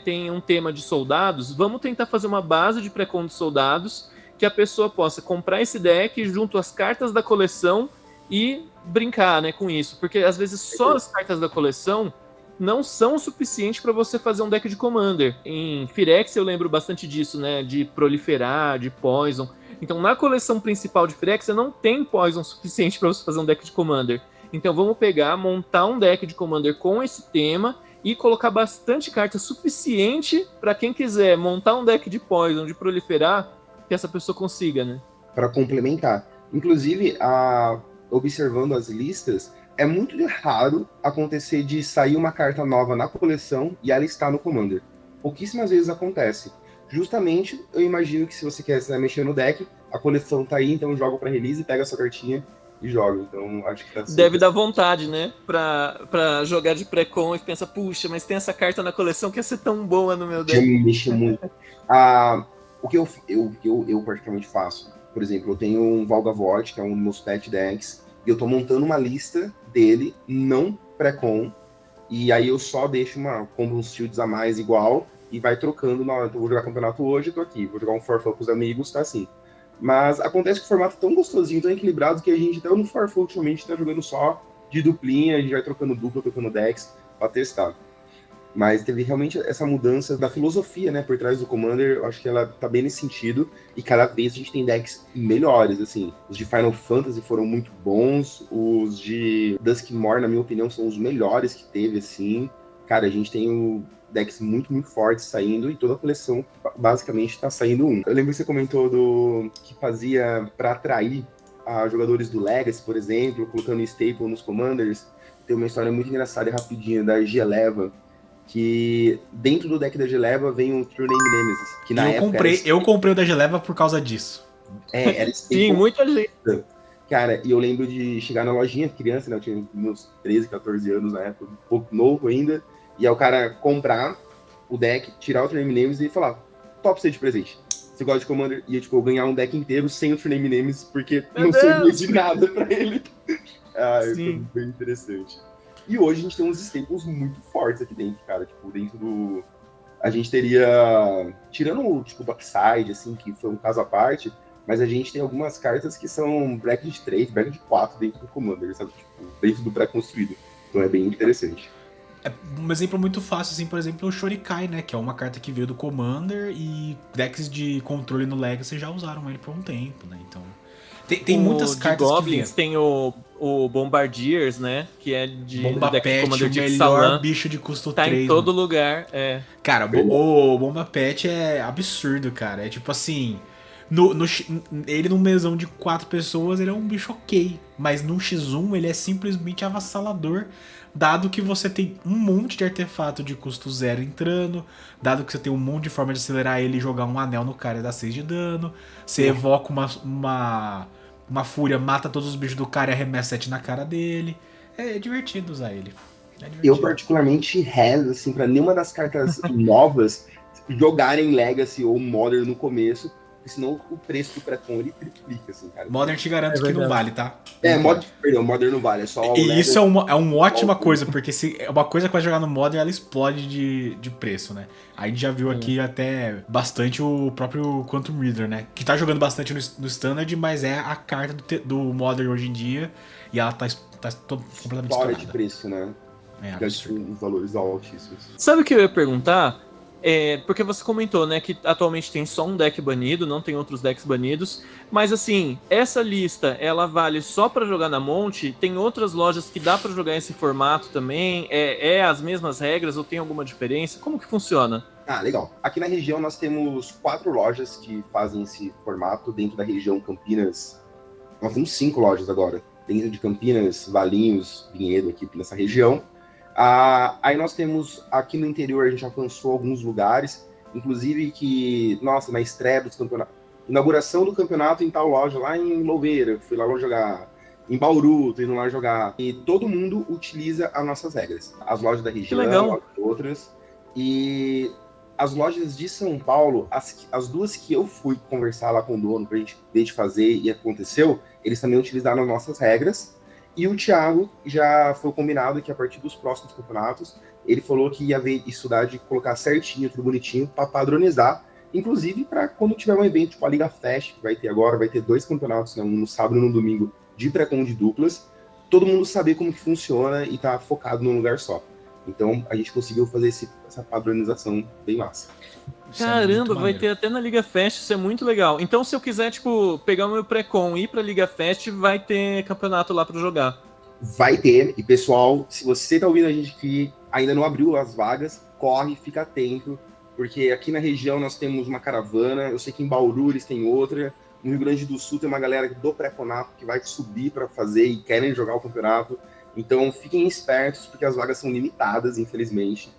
tem um tema de soldados, vamos tentar fazer uma base de pré-con de soldados que a pessoa possa comprar esse deck junto às cartas da coleção e brincar, né, com isso. Porque às vezes só as cartas da coleção não são o suficiente para você fazer um deck de Commander. Em Phyrex eu lembro bastante disso, né, de proliferar, de Poison. Então na coleção principal de Phyrex você não tem Poison suficiente para você fazer um deck de Commander. Então vamos pegar, montar um deck de Commander com esse tema e colocar bastante carta suficiente para quem quiser montar um deck de Poison, de proliferar, que essa pessoa consiga, né? Para complementar. Inclusive, observando as listas, é muito raro acontecer de sair uma carta nova na coleção e ela está no Commander. Pouquíssimas vezes acontece. Justamente, eu imagino que se você quer mexer no deck, a coleção tá aí, então joga para release, pega a sua cartinha e joga. Então, acho que tá sempre... Deve dar vontade, né? Pra jogar de pré-con e pensa, puxa, mas tem essa carta na coleção que ia ser tão boa no meu deck. Me mexe muito. O que eu particularmente faço, por exemplo, eu tenho um Valgavoth, que é um dos meus pet decks, e eu tô montando uma lista dele, não pré-com, e aí eu só deixo compro uns shields a mais igual, e vai trocando, então vou jogar campeonato hoje, tô aqui, vou jogar um Farfel com os amigos, tá assim. Mas acontece que o formato é tão gostosinho, tão equilibrado, que a gente até no Farfel ultimamente tá jogando só de duplinha, a gente vai trocando dupla, trocando decks, pra testar. Mas teve realmente essa mudança da filosofia, né, por trás do Commander. Eu acho que ela tá bem nesse sentido. E cada vez a gente tem decks melhores, assim. Os de Final Fantasy foram muito bons. Os de Duskmoor, na minha opinião, são os melhores que teve, assim. Cara, a gente tem decks muito, muito fortes saindo. E toda a coleção, basicamente, tá saindo um. Eu lembro que você comentou que fazia pra atrair jogadores do Legacy, por exemplo, colocando staple nos Commanders. tem uma história muito engraçada e rapidinha da Geleva, que dentro do deck da Geleva vem um True Name Nemesis, que na época eu comprei o da Geleva por causa disso. era Sim, muita gente. Cara, e eu lembro de chegar na lojinha, criança, né? Eu tinha uns 13, 14 anos na época, um pouco novo ainda. E aí o cara comprar o deck, tirar o True Name Nemesis e falar, top você de presente. Você gosta de Commander? E tipo, eu ganhar um deck inteiro sem o True Name Nemesis, porque não servia de nada pra ele. Foi bem interessante. E hoje a gente tem uns staples muito fortes aqui dentro, cara. Tipo, dentro do... A gente teria... Tirando tipo, o Backside, assim, que foi um caso à parte, mas a gente tem algumas cartas que são black de 3, black de 4 dentro do Commander, sabe? Tipo, dentro do pré-construído. Então é bem interessante. É um exemplo muito fácil, assim, por exemplo, o Shorikai, né? Que é uma carta que veio do Commander e decks de controle no Legacy já usaram ele por um tempo, né? Então... Tem muitas cartas Goblins, que tem o Bombardiers, né? Que é de Bomba deck Pet, Commander o de melhor Salan. bicho de custo Tá 3. em todo mano. lugar, Cara, o Bomba Pet é absurdo, cara. É tipo assim... ele num mesão de 4 pessoas, ele é um bicho ok. Mas no X1, ele é simplesmente avassalador. Dado que você tem um monte de artefato de custo 0 entrando. Dado que você tem um monte de forma de acelerar ele e jogar um anel no cara e dar 6 de dano. Você evoca uma fúria, mata todos os bichos do cara e arremessa 7 na cara dele. É divertido usar ele. Eu particularmente rezo, assim, pra nenhuma das cartas novas jogarem Legacy ou Modern no começo, porque senão o preço do pré-con ele triplica, assim, cara. Modern te garanto que não vale, tá? Modern não vale, é só o E Legacy. isso é uma ótima coisa, porque se é uma coisa que vai jogar no Modern, ela explode de preço, né? A gente já viu aqui até bastante o próprio Quantum Reader, né? Que tá jogando bastante no Standard, mas é a carta do Modern hoje em dia, e ela tá completamente Fora estourada. de preço, né? Absurdo. Os valores altíssimos. Sabe o que eu ia perguntar? Porque você comentou, né, que atualmente tem só um deck banido, não tem outros decks banidos, mas assim, essa lista, ela vale só pra jogar na Monte? Tem outras lojas que dá pra jogar esse formato também? É as mesmas regras ou tem alguma diferença? Como que funciona? Legal. Aqui na região nós temos 4 lojas que fazem esse formato dentro da região Campinas. Nós temos 5 lojas agora, dentro de Campinas, Valinhos, Vinhedo, aqui nessa região. Aí nós temos, aqui no interior, a gente alcançou alguns lugares, inclusive que, nossa, na estreia dos campeonatos, inauguração do campeonato em tal loja, lá em Louveira, fui lá jogar, em Bauru, tô indo lá jogar, e todo mundo utiliza as nossas regras, as lojas da região, as outras, e as lojas de São Paulo, as duas que eu fui conversar lá com o dono, pra gente ver de fazer e aconteceu, eles também utilizaram as nossas regras. E o Thiago já foi combinado que a partir dos próximos campeonatos, ele falou que ia estudar de colocar certinho, tudo bonitinho, para padronizar. Inclusive, para quando tiver um evento, tipo a Liga Fest, que vai ter agora, vai ter 2 campeonatos, né, um no sábado e um no domingo, de pré-con de duplas, todo mundo saber como que funciona e tá focado num lugar só. Então, a gente conseguiu fazer essa padronização bem massa. Caramba, vai ter até na Liga Fest, isso é muito legal. Então, se eu quiser, tipo, pegar o meu pré-con e ir pra Liga Fest, vai ter campeonato lá pra jogar. Vai ter, e pessoal, se você tá ouvindo a gente que ainda não abriu as vagas, corre, fica atento, porque aqui na região nós temos uma caravana, eu sei que em Bauru eles têm outra, no Rio Grande do Sul tem uma galera do pré-conato que vai subir para fazer e querem jogar o campeonato, então fiquem espertos, porque as vagas são limitadas, infelizmente.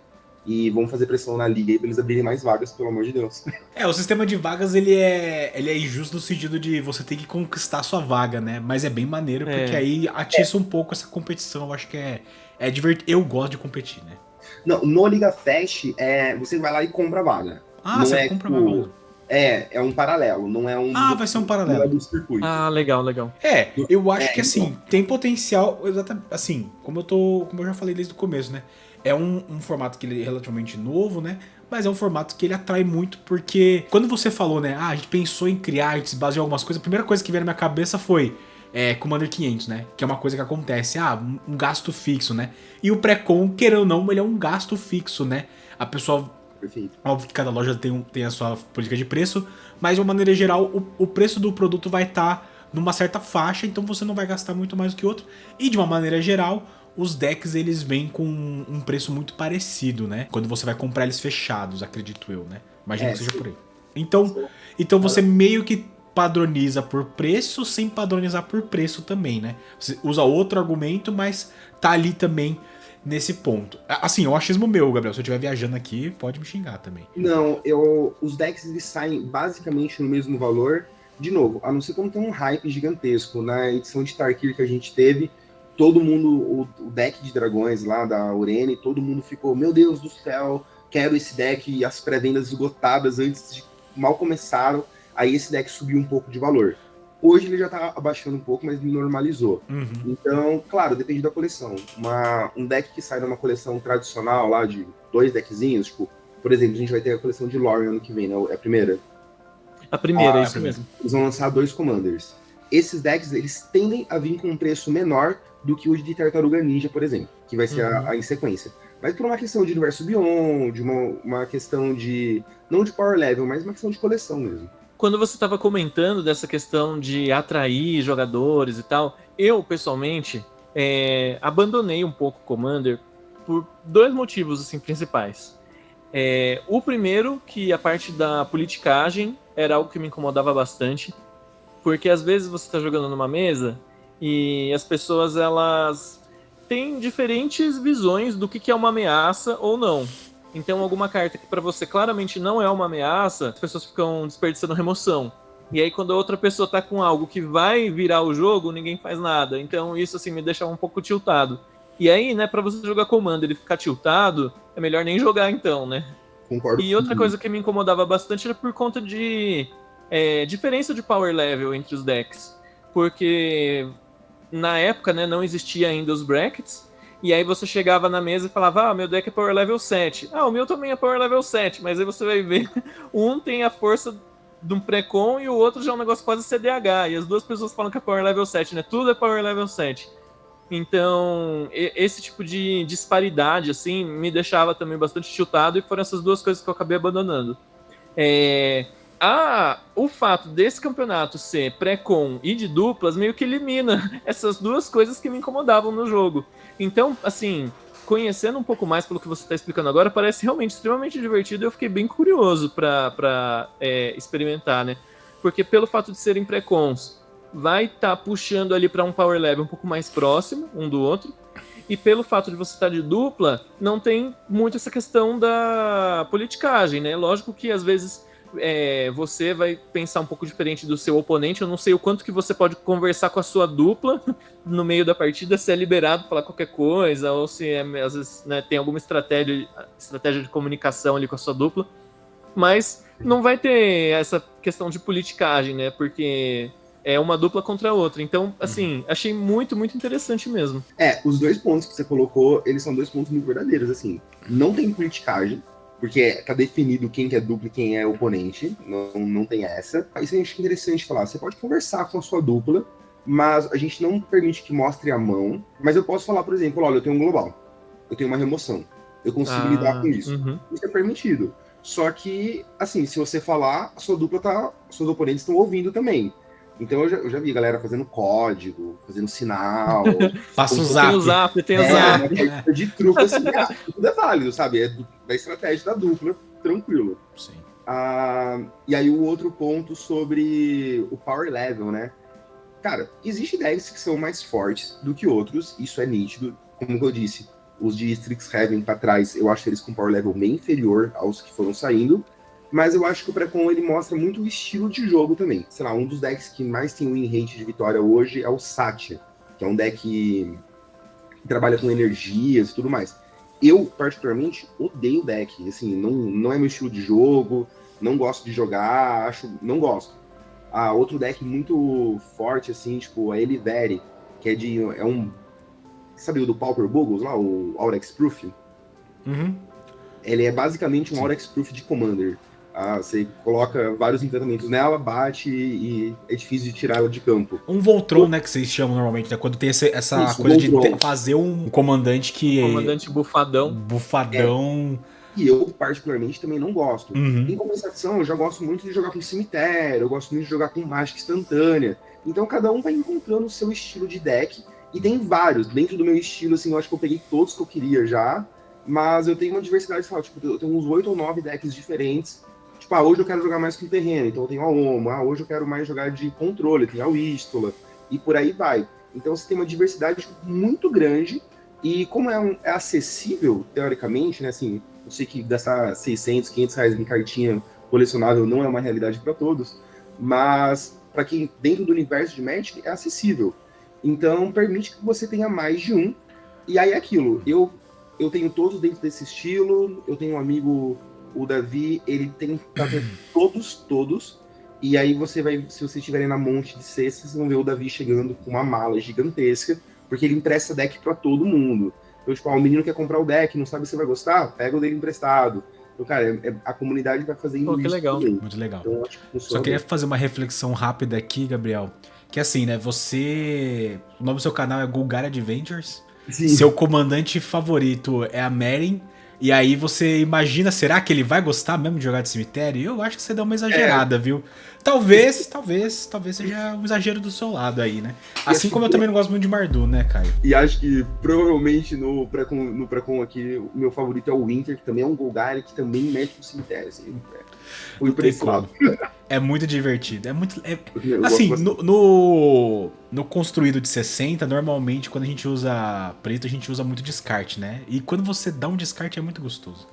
E vamos fazer pressão na liga aí pra eles abrirem mais vagas, pelo amor de Deus. O sistema de vagas, ele é injusto no sentido de você ter que conquistar a sua vaga, né? Mas é bem maneiro, porque aí atiça um pouco essa competição. Eu acho que é divertido. Eu gosto de competir, né? Não, no Liga Fest, você vai lá e compra a vaga. Não você compra a vaga. É um paralelo, não é um... vai ser um paralelo. Não é do circuito. Legal. Eu acho que assim, tem potencial, exatamente, assim, como eu já falei desde o começo, né? É um formato que ele é relativamente novo, né? Mas é um formato que ele atrai muito, porque quando você falou, né? A gente pensou em criar, a gente se baseou em algumas coisas, a primeira coisa que veio na minha cabeça foi Commander 500, né? Que é uma coisa que acontece, um gasto fixo, né? E o pré-con, querendo ou não, ele é um gasto fixo, né? A pessoa... Perfeito. Óbvio que cada loja tem a sua política de preço, mas de uma maneira geral, o preço do produto vai estar numa certa faixa, então você não vai gastar muito mais do que outro. E de uma maneira geral, os decks eles vêm com um preço muito parecido, né? Quando você vai comprar eles fechados, acredito eu, né? Imagino que seja por aí. Então você meio que padroniza por preço sem padronizar por preço também, né? Você usa outro argumento, mas tá ali também nesse ponto. Assim, eu achismo meu, Gabriel. Se eu estiver viajando aqui, pode me xingar também. Não, os decks eles saem basicamente no mesmo valor. De novo, a não ser quando tem um hype gigantesco. Na edição de Tarkir que a gente teve, todo mundo, o deck de dragões lá da Urene, todo mundo ficou, meu Deus do céu, quero esse deck, e as pré-vendas esgotadas antes de mal começaram, aí esse deck subiu um pouco de valor. Hoje ele já tá abaixando um pouco, mas normalizou. Então, claro, depende da coleção. Um deck que sai numa coleção tradicional lá de 2 deckzinhos, tipo, por exemplo, a gente vai ter a coleção de Lore ano que vem, né? É a primeira? A primeira, é isso mesmo. Eles vão lançar 2 Commanders. Esses decks, eles tendem a vir com um preço menor do que o de Tartaruga Ninja, por exemplo, que vai ser a em sequência. Mas por uma questão de universo Beyond, uma questão de, não de power level, mas uma questão de coleção mesmo. Quando você estava comentando dessa questão de atrair jogadores e tal, eu, pessoalmente, abandonei um pouco o Commander por 2 motivos assim, principais. O primeiro, que a parte da politicagem era algo que me incomodava bastante, porque às vezes você está jogando numa mesa e as pessoas elas têm diferentes visões do que é uma ameaça ou não. Então, alguma carta que para você claramente não é uma ameaça, as pessoas ficam desperdiçando remoção. E aí, quando a outra pessoa tá com algo que vai virar o jogo, ninguém faz nada. Então, isso assim me deixava um pouco tiltado. E aí, né, para você jogar Commander e ficar tiltado, é melhor nem jogar então, né? Concordo. E outra coisa que me incomodava bastante era por conta de diferença de power level entre os decks. Porque na época, né, não existia ainda os brackets. E aí você chegava na mesa e falava, meu deck é power level 7. O meu também é power level 7. Mas aí você vai ver, um tem a força de um pré-con e o outro já é um negócio quase CDH. E as duas pessoas falam que é power level 7, né? Tudo é power level 7. Então, esse tipo de disparidade, assim, me deixava também bastante chutado. E foram essas 2 coisas que eu acabei abandonando. O fato desse campeonato ser pré-com e de duplas meio que elimina essas 2 coisas que me incomodavam no jogo. Então, assim, conhecendo um pouco mais pelo que você está explicando agora, parece realmente extremamente divertido e eu fiquei bem curioso para experimentar, né? Porque pelo fato de serem pré-cons, vai estar puxando ali para um power level um pouco mais próximo um do outro. E pelo fato de você estar de dupla, não tem muito essa questão da politicagem, né? Lógico que às vezes você vai pensar um pouco diferente do seu oponente. Eu não sei o quanto que você pode conversar com a sua dupla no meio da partida, se é liberado falar qualquer coisa, ou se às vezes, né, tem alguma estratégia de comunicação ali com a sua dupla. Mas não vai ter essa questão de politicagem, né? Porque é uma dupla contra a outra. Então, assim, achei muito, muito interessante mesmo. Os 2 pontos que você colocou, eles são 2 pontos muito verdadeiros, assim. Não tem politicagem, porque tá definido quem que é dupla e quem é oponente, não tem essa. Isso eu acho interessante falar, você pode conversar com a sua dupla, mas a gente não permite que mostre a mão, mas eu posso falar, por exemplo, olha, eu tenho um global, eu tenho uma remoção, eu consigo lidar com isso. Isso é permitido. Só que, assim, se você falar, seus oponentes estão ouvindo também. Então eu já vi galera fazendo código, fazendo sinal. Passa o zap. Tem o zap. De truque, assim, tudo é válido, sabe? É da estratégia da dupla, tranquilo. Sim. E aí o outro ponto sobre o power level, né? Cara, existem decks que são mais fortes do que outros, isso é nítido. Como eu disse, os de Strixhaven pra trás, eu acho eles com power level bem inferior aos que foram saindo. Mas eu acho que o Precon ele mostra muito o estilo de jogo também. Sei lá, um dos decks que mais tem win rate de vitória hoje é o Satya, que é um deck que trabalha com energias e tudo mais. Eu, particularmente, odeio o deck. Assim, não é meu estilo de jogo, não gosto de jogar, não gosto. Outro deck muito forte, assim, tipo, a Eliveri, que é um... Sabe o do Pauper Boggles lá, o Aurex Proof? Ele é basicamente um Aurex Proof de Commander. Você coloca vários encantamentos nela, bate e é difícil de tirar ela de campo. Um Voltron, né, que vocês chamam normalmente, né? Quando tem essa Isso, coisa Voltron. de fazer um comandante que... Comandante bufadão. Bufadão. E eu, particularmente, também não gosto. Em compensação, eu já gosto muito de jogar com cemitério, eu gosto muito de jogar com mágica instantânea. Então, cada um vai encontrando o seu estilo de deck. E tem vários. Dentro do meu estilo, assim, eu acho que eu peguei todos que eu queria já. Mas eu tenho uma diversidade, tipo, eu tenho uns 8 ou 9 decks diferentes. Tipo, hoje eu quero jogar mais com terreno, então eu tenho a Omo. Hoje eu quero mais jogar de controle, tem a Vístola, e por aí vai. Então você tem uma diversidade muito grande, e como é acessível, teoricamente, né, assim, eu sei que gastar 600, 500 reais em cartinha colecionável não é uma realidade para todos, mas para quem dentro do universo de Magic é acessível. Então permite que você tenha mais de um, e aí é aquilo, eu tenho todos dentro desse estilo, eu tenho um amigo, o Davi, ele tem todos, e aí você vai, se vocês estiverem na Monte de Sexta, vocês vão ver o Davi chegando com uma mala gigantesca, porque ele empresta deck para todo mundo. Então, tipo, o menino quer comprar o deck, não sabe se vai gostar, pega o dele emprestado. Então, cara, a comunidade vai fazendo que isso legal. também. Muito legal. Então, acho que Só queria fazer uma reflexão rápida aqui, Gabriel. Que assim, né, o nome do seu canal é Golgari Adventures. Sim. Seu comandante favorito é a Meren. E aí você imagina, será que ele vai gostar mesmo de jogar de cemitério? Eu acho que você deu uma exagerada, viu? Talvez seja um exagero do seu lado aí, né? Assim como eu também não gosto muito de Mardu, né, Caio? E acho que provavelmente no Precon aqui, o meu favorito é o Winter, que também é um Golgari, que também mexe no cemitério. Assim, fui pra esse lado. É muito divertido. Eu assim, gosto no construído de 60, normalmente quando a gente usa preto, a gente usa muito descarte, né? E quando você dá um descarte é muito gostoso.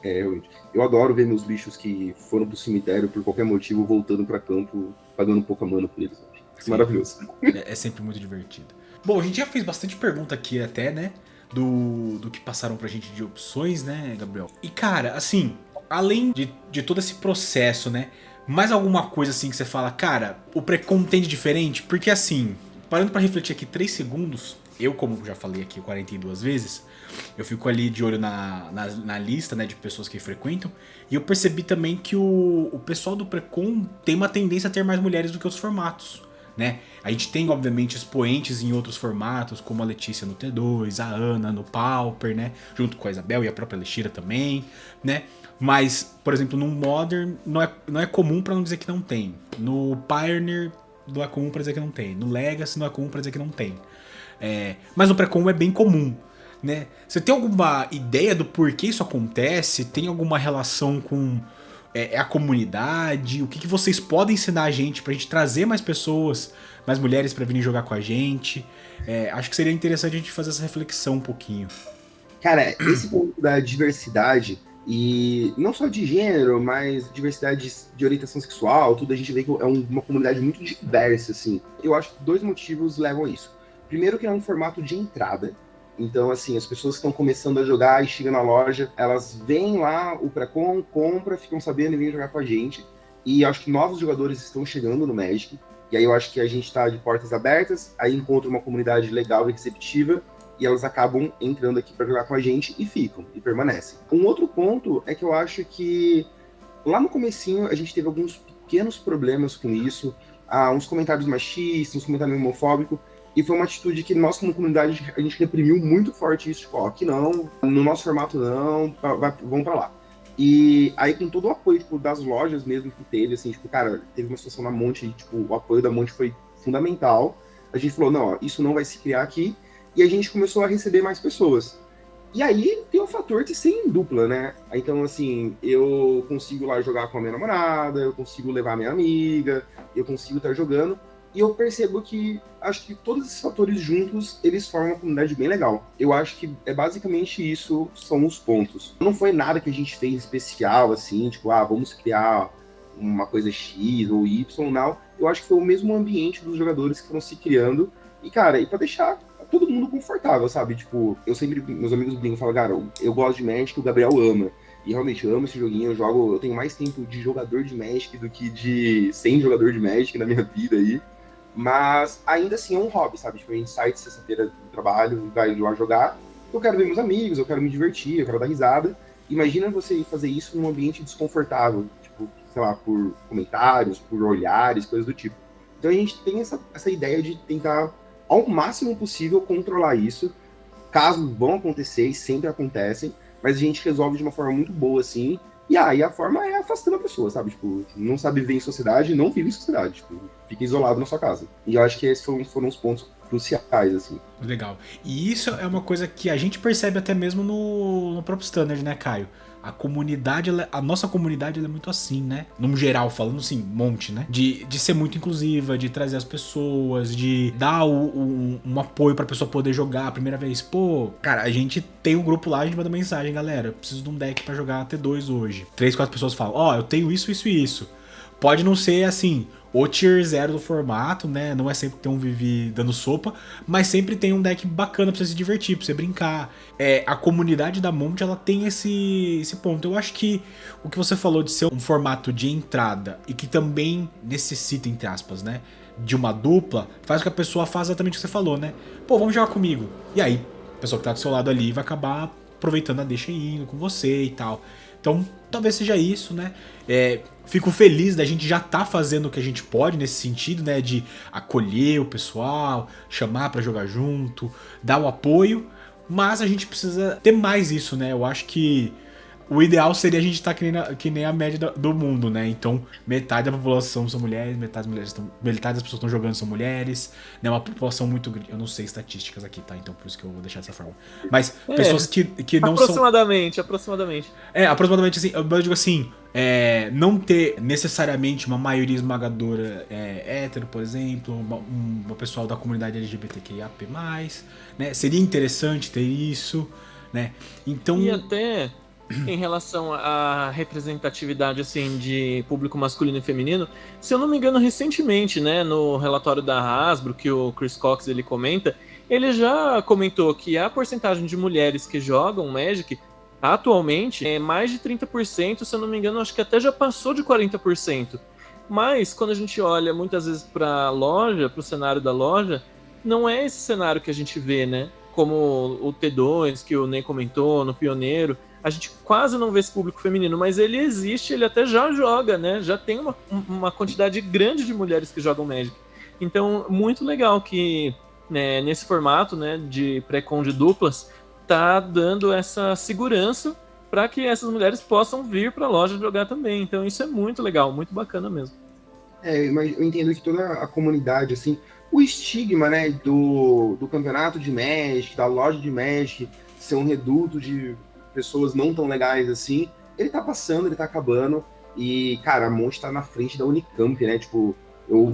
Eu adoro ver meus bichos que foram pro cemitério por qualquer motivo, voltando pra campo, pagando pouca mana por eles. É maravilhoso. É sempre muito divertido. Bom, a gente já fez bastante pergunta aqui até, né? Do que passaram pra gente de opções, né, Gabriel? E, cara, assim, além de todo esse processo, né? Mais alguma coisa assim que você fala, cara, o Precon tem de diferente? Porque assim, parando pra refletir aqui 3 segundos, eu, como já falei aqui 42 vezes, eu fico ali de olho na lista, né, de pessoas que frequentam, e eu percebi também que o pessoal do Precon tem uma tendência a ter mais mulheres do que os formatos, né? A gente tem, obviamente, expoentes em outros formatos, como a Letícia no T2, a Ana no Pauper, né? Junto com a Isabel e a própria Lexira também, né? Mas, por exemplo, no Modern não é comum pra não dizer que não tem. No Pioneer não é comum pra dizer que não tem. No Legacy não é comum pra dizer que não tem. Mas no Precon é bem comum, né? Você tem alguma ideia do porquê isso acontece? Tem alguma relação com a comunidade? O que vocês podem ensinar a gente pra gente trazer mais pessoas, mais mulheres pra virem jogar com a gente? Acho que seria interessante a gente fazer essa reflexão um pouquinho. Cara, esse ponto da diversidade, e não só de gênero, mas diversidade de orientação sexual, tudo, a gente vê que é uma comunidade muito diversa, assim. Eu acho que 2 motivos levam a isso. Primeiro que é um formato de entrada. Então, assim, as pessoas que estão começando a jogar e chegam na loja, elas veem lá o Precon, compram, ficam sabendo e vêm jogar com a gente. E acho que novos jogadores estão chegando no Magic. E aí eu acho que a gente está de portas abertas, aí encontra uma comunidade legal e receptiva, e elas acabam entrando aqui para jogar com a gente e ficam, e permanecem. Um outro ponto é que eu acho que lá no comecinho a gente teve alguns pequenos problemas com isso, uns comentários machistas, uns comentários homofóbicos, e foi uma atitude que nós como comunidade a gente reprimiu muito forte isso, tipo, aqui não, no nosso formato não, vamos para lá. E aí com todo o apoio tipo, das lojas mesmo que teve, assim, tipo, cara, teve uma situação na Monte, tipo, o apoio da Monte foi fundamental, a gente falou, não, ó, isso não vai se criar aqui, e a gente começou a receber mais pessoas. E aí tem o fator de ser em dupla, né? Então, assim, eu consigo lá jogar com a minha namorada, eu consigo levar a minha amiga, eu consigo estar jogando, e eu percebo que, acho que todos esses fatores juntos, eles formam uma comunidade bem legal. Eu acho que é basicamente isso, são os pontos. Não foi nada que a gente fez especial, assim, tipo, vamos criar uma coisa X ou Y, não. Eu acho que foi o mesmo ambiente dos jogadores que foram se criando, e, cara, e pra deixar todo mundo confortável, sabe? Tipo, eu sempre, meus amigos brincam e falam, cara, eu gosto de Magic, o Gabriel ama. E realmente, eu amo esse joguinho, eu tenho mais tempo de jogador de Magic do que de 100 jogador de Magic na minha vida aí. Mas ainda assim é um hobby, sabe? Tipo, a gente sai de sexta-feira do trabalho e vai lá jogar. Eu quero ver meus amigos, eu quero me divertir, eu quero dar risada. Imagina você fazer isso num ambiente desconfortável, tipo, sei lá, por comentários, por olhares, coisas do tipo. Então a gente tem essa ideia de tentar ao máximo possível controlar isso. Casos vão acontecer e sempre acontecem, mas a gente resolve de uma forma muito boa, assim. E aí a forma é afastando a pessoa, sabe? Tipo, não sabe viver em sociedade, não vive em sociedade. Tipo, fica isolado na sua casa. E eu acho que esses foram os pontos cruciais, assim. Legal. E isso é uma coisa que a gente percebe até mesmo no próprio Standard, né, Caio? a comunidade, a nossa comunidade ela é muito assim, né? No geral, falando assim, monte, né? De ser muito inclusiva, de trazer as pessoas, de dar um apoio pra pessoa poder jogar a primeira vez. Pô, cara, a gente tem um grupo lá, a gente manda mensagem, galera, eu preciso de um deck pra jogar T2 hoje. 3, 4 pessoas falam, ó, eu tenho isso, isso e isso. Pode não ser assim, o tier 0 do formato, né? Não é sempre ter um Vivi dando sopa, mas sempre tem um deck bacana pra você se divertir, pra você brincar. A comunidade da Monte, ela tem esse ponto. Eu acho que o que você falou de ser um formato de entrada e que também necessita, entre aspas, né? De uma dupla, faz com que a pessoa faça exatamente o que você falou, né? Pô, vamos jogar comigo. E aí, a pessoa que tá do seu lado ali vai acabar aproveitando a deixa e indo com você e tal. Então, talvez seja isso, né? Fico feliz da gente já tá fazendo o que a gente pode nesse sentido, né? De acolher o pessoal, chamar pra jogar junto, dar o apoio. Mas a gente precisa ter mais isso, né? Eu acho que o ideal seria a gente estar que nem a média do mundo, né? Então, metade da população são mulheres, metade das pessoas que estão jogando são mulheres, né? Uma população muito grande. Eu não sei estatísticas aqui, tá? Então, por isso que eu vou deixar dessa forma. Mas pessoas que não aproximadamente. Aproximadamente, assim, eu digo assim, não ter necessariamente uma maioria esmagadora hétero, por exemplo, uma pessoal da comunidade LGBTQIAP+, né? Seria interessante ter isso, né? Então... E até... em relação à representatividade assim de público masculino e feminino, se eu não me engano, recentemente, né, no relatório da Hasbro que o Chris Cox ele comenta, ele já comentou que a porcentagem de mulheres que jogam Magic atualmente é mais de 30%, se eu não me engano, acho que até já passou de 40%. Mas quando a gente olha muitas vezes para a loja, para o cenário da loja, não é esse cenário que a gente vê, né? Como o T2 que o Ney comentou, no Pioneiro, a gente quase não vê esse público feminino, mas ele existe, ele até já joga, né? Já tem uma quantidade grande de mulheres que jogam Magic. Então, muito legal que né, nesse formato né, de pré-con de duplas, tá dando essa segurança para que essas mulheres possam vir para a loja jogar também. Então, isso é muito legal, muito bacana mesmo. Mas eu entendo que toda a comunidade, assim, o estigma, né, do campeonato de Magic, da loja de Magic, ser um reduto de pessoas não tão legais assim, ele tá passando, ele tá acabando, e, cara, a Monte tá na frente da Unicamp, né, tipo, eu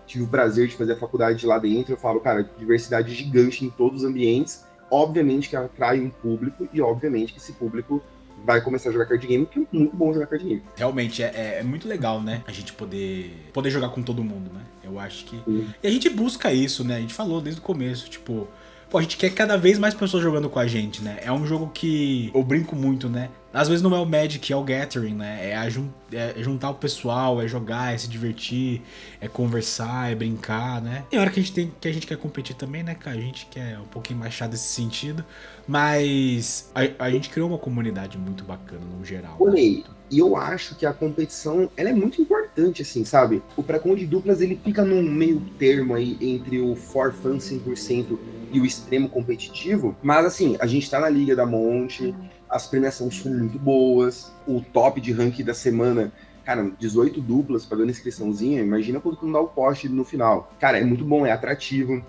tive o prazer de fazer a faculdade lá dentro, eu falo, cara, diversidade gigante em todos os ambientes, obviamente que atrai um público, e obviamente que esse público vai começar a jogar card game, porque é muito bom jogar card game. Realmente, é muito legal, né, a gente poder jogar com todo mundo, né, eu acho que... E a gente busca isso, né, a gente falou desde o começo, tipo... Pô, a gente quer cada vez mais pessoas jogando com a gente, né? É um jogo que eu brinco muito, né? Às vezes não é o Magic, é o Gathering, né? É juntar o pessoal, é jogar, é se divertir, é conversar, é brincar, né? Tem hora que a gente quer competir também, né, cara? A gente quer um pouquinho mais chato nesse sentido. Mas a gente criou uma comunidade muito bacana no geral. Olhei. E eu acho que a competição, ela é muito importante, assim, sabe? O pré-con de duplas, ele fica num meio termo aí entre o for fun 100% e o extremo competitivo. Mas, assim, a gente tá na Liga da Monte, as premiações são muito boas, o top de ranking da semana, cara, 18 duplas pagando inscriçãozinha, imagina quando não dá o poste no final. Cara, é muito bom, é atrativo.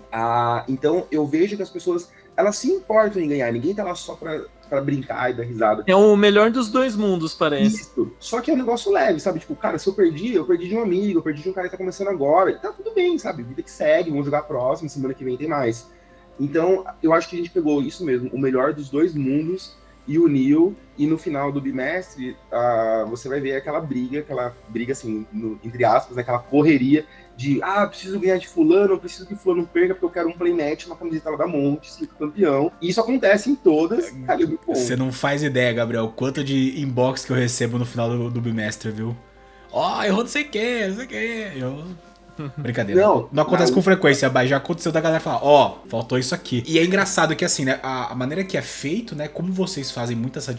Então, eu vejo que as pessoas, elas se importam em ganhar, ninguém tá lá só pra brincar e dar risada. É o melhor dos dois mundos, parece. Isso. Só que é um negócio leve, sabe? Tipo, cara, se eu perdi de um amigo, eu perdi de um cara que tá começando agora, e tá tudo bem, sabe? Vida que segue, vamos jogar próximo, semana que vem tem mais. Então, eu acho que a gente pegou isso mesmo, o melhor dos dois mundos e uniu, e no final do bimestre, você vai ver aquela briga assim, entre aspas, né, aquela correria de, preciso ganhar de fulano, eu preciso que fulano perca porque eu quero um playmatch, uma camiseta lá da Monte, escrito campeão. E isso acontece em todas. Cara, é muito bom. Você não faz ideia, Gabriel, quanto de inbox que eu recebo no final do bimestre, viu? Errou não sei o que. Brincadeira. Não acontece com frequência, mas já aconteceu da galera falar, faltou isso aqui. E é engraçado que assim, né, a maneira que é feito, né, como vocês fazem muito essa...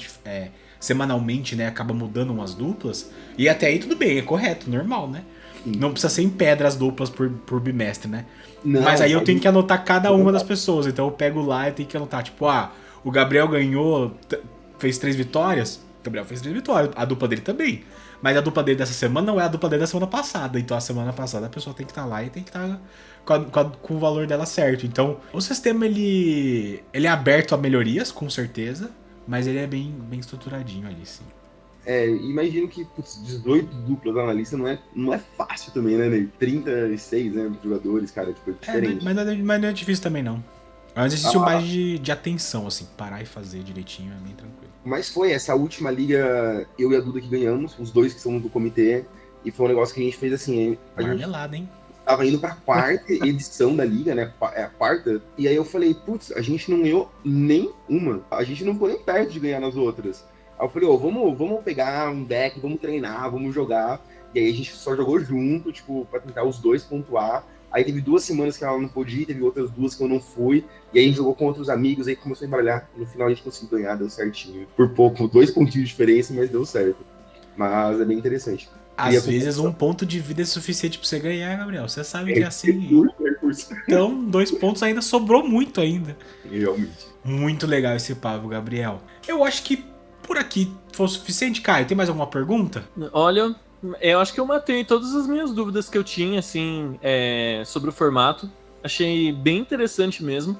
semanalmente, né, acaba mudando umas duplas, e até aí tudo bem, é correto, normal, né? Não precisa ser em pedra as duplas por bimestre, né? Não, mas aí eu tenho que anotar cada uma das pessoas. Então eu pego lá e tenho que anotar, tipo, o Gabriel ganhou, fez 3 vitórias. O Gabriel fez 3 vitórias, a dupla dele também. Mas a dupla dele dessa semana não é a dupla dele da semana passada. Então a semana passada a pessoa tem que estar lá e tem que estar com o valor dela certo. Então o sistema ele é aberto a melhorias, com certeza. Mas ele é bem estruturadinho ali, sim. Imagino que 18 duplas lá na lista não é fácil também, né? 36, né, jogadores, cara, tipo, é diferente. Mas não é difícil também, não. É um exercício mais de atenção, assim, parar e fazer direitinho é bem tranquilo. Mas foi essa última liga, eu e a Duda que ganhamos, os dois que são do comitê, e foi um negócio que a gente fez assim, Marmelada, hein? Tava indo pra quarta edição da liga, né? A quarta. E aí eu falei, putz, a gente não ganhou nem uma. A gente não foi nem perto de ganhar nas outras. Aí eu falei, vamos pegar um deck, vamos treinar, vamos jogar. E aí a gente só jogou junto, tipo, pra tentar os dois pontuar. Aí teve 2 semanas que ela não podia ir, teve outras 2 que eu não fui. E aí a gente jogou com outros amigos, aí começou a embaralhar. No final a gente conseguiu ganhar, deu certinho. Por pouco, 2 pontinhos de diferença, mas deu certo. Mas é bem interessante. Às vezes um ponto de vida é suficiente pra você ganhar, Gabriel. Você sabe que é assim. Então, 2 pontos ainda sobrou muito ainda. Realmente. Muito legal esse papo, Gabriel. Eu acho que por aqui foi o suficiente, Caio. Tem mais alguma pergunta? Olha, eu acho que eu matei todas as minhas dúvidas que eu tinha, assim, sobre o formato. Achei bem interessante mesmo.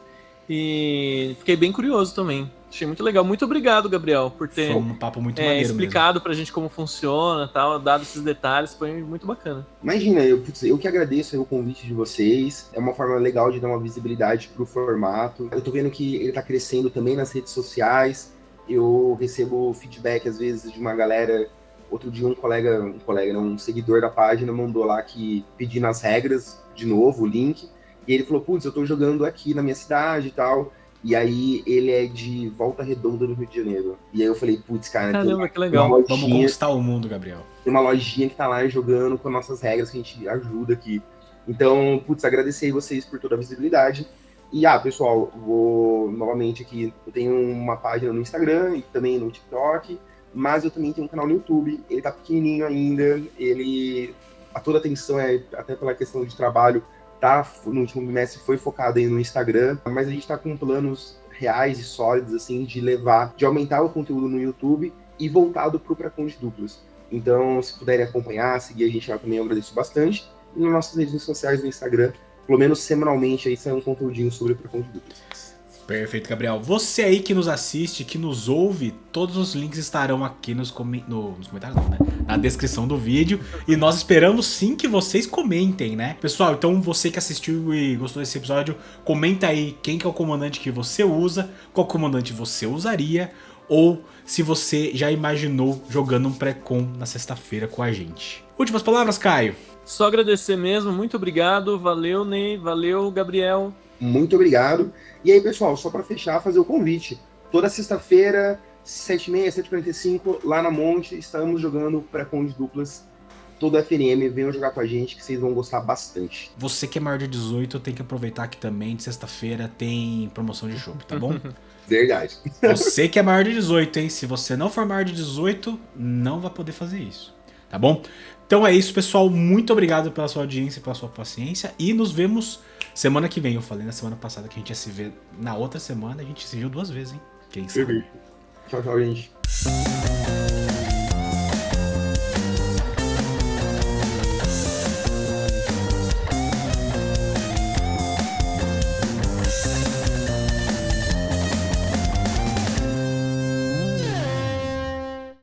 E fiquei bem curioso também. Achei muito legal. Muito obrigado, Gabriel, por ter Foi um papo muito maneiro explicado pra gente como funciona, tal, dado esses detalhes. Foi muito bacana. Imagina, eu que agradeço o convite de vocês. É uma forma legal de dar uma visibilidade pro formato. Eu tô vendo que ele tá crescendo também nas redes sociais. Eu recebo feedback, às vezes, de uma galera. Outro dia um seguidor da página mandou lá que pedindo as regras, de novo, o link. E ele falou, putz, eu tô jogando aqui na minha cidade e tal. E aí ele é de Volta Redonda, no Rio de Janeiro. E aí eu falei, putz, cara, caramba, que legal. Vamos conquistar o mundo, Gabriel. Tem uma lojinha que tá lá jogando com nossas regras que a gente ajuda aqui. Então, putz, agradecer vocês por toda a visibilidade. E, pessoal, vou novamente aqui, eu tenho uma página no Instagram e também no TikTok, mas eu também tenho um canal no YouTube. Ele tá pequenininho ainda, toda a atenção até pela questão de trabalho, no último bimestre foi focado aí no Instagram, mas a gente tá com planos reais e sólidos, assim, de aumentar o conteúdo no YouTube e voltado pro Pré-Conde Duplas. Então, se puderem acompanhar, seguir a gente lá também, eu agradeço bastante. E nas nossas redes sociais no Instagram, pelo menos semanalmente, aí sai um conteúdinho sobre o Pré-Conde Duplas. Perfeito, Gabriel. Você aí que nos assiste, que nos ouve, todos os links estarão aqui nos comentários, não, né? Na descrição do vídeo. E nós esperamos sim que vocês comentem, né? Pessoal, então você que assistiu e gostou desse episódio, comenta aí quem que é o comandante que você usa, qual comandante você usaria, ou se você já imaginou jogando um pré-com na sexta-feira com a gente. Últimas palavras, Caio? Só agradecer mesmo, muito obrigado, valeu Ney, valeu Gabriel. Muito obrigado. E aí, pessoal, só para fechar, fazer o convite. Toda sexta-feira, 7h30, 7h45, lá na Monte, estamos jogando Pré-Conde Duplas. Todo FNM, venham jogar com a gente, que vocês vão gostar bastante. Você que é maior de 18 tem que aproveitar que também de sexta-feira tem promoção de chopp, tá bom? Verdade. Você que é maior de 18, hein? Se você não for maior de 18, não vai poder fazer isso, tá bom? Então é isso, pessoal. Muito obrigado pela sua audiência, pela sua paciência. E nos vemos semana que vem. Eu falei na semana passada que a gente ia se ver na outra semana. A gente se viu 2 vezes, hein? Quem sabe? Tchau, tchau, gente.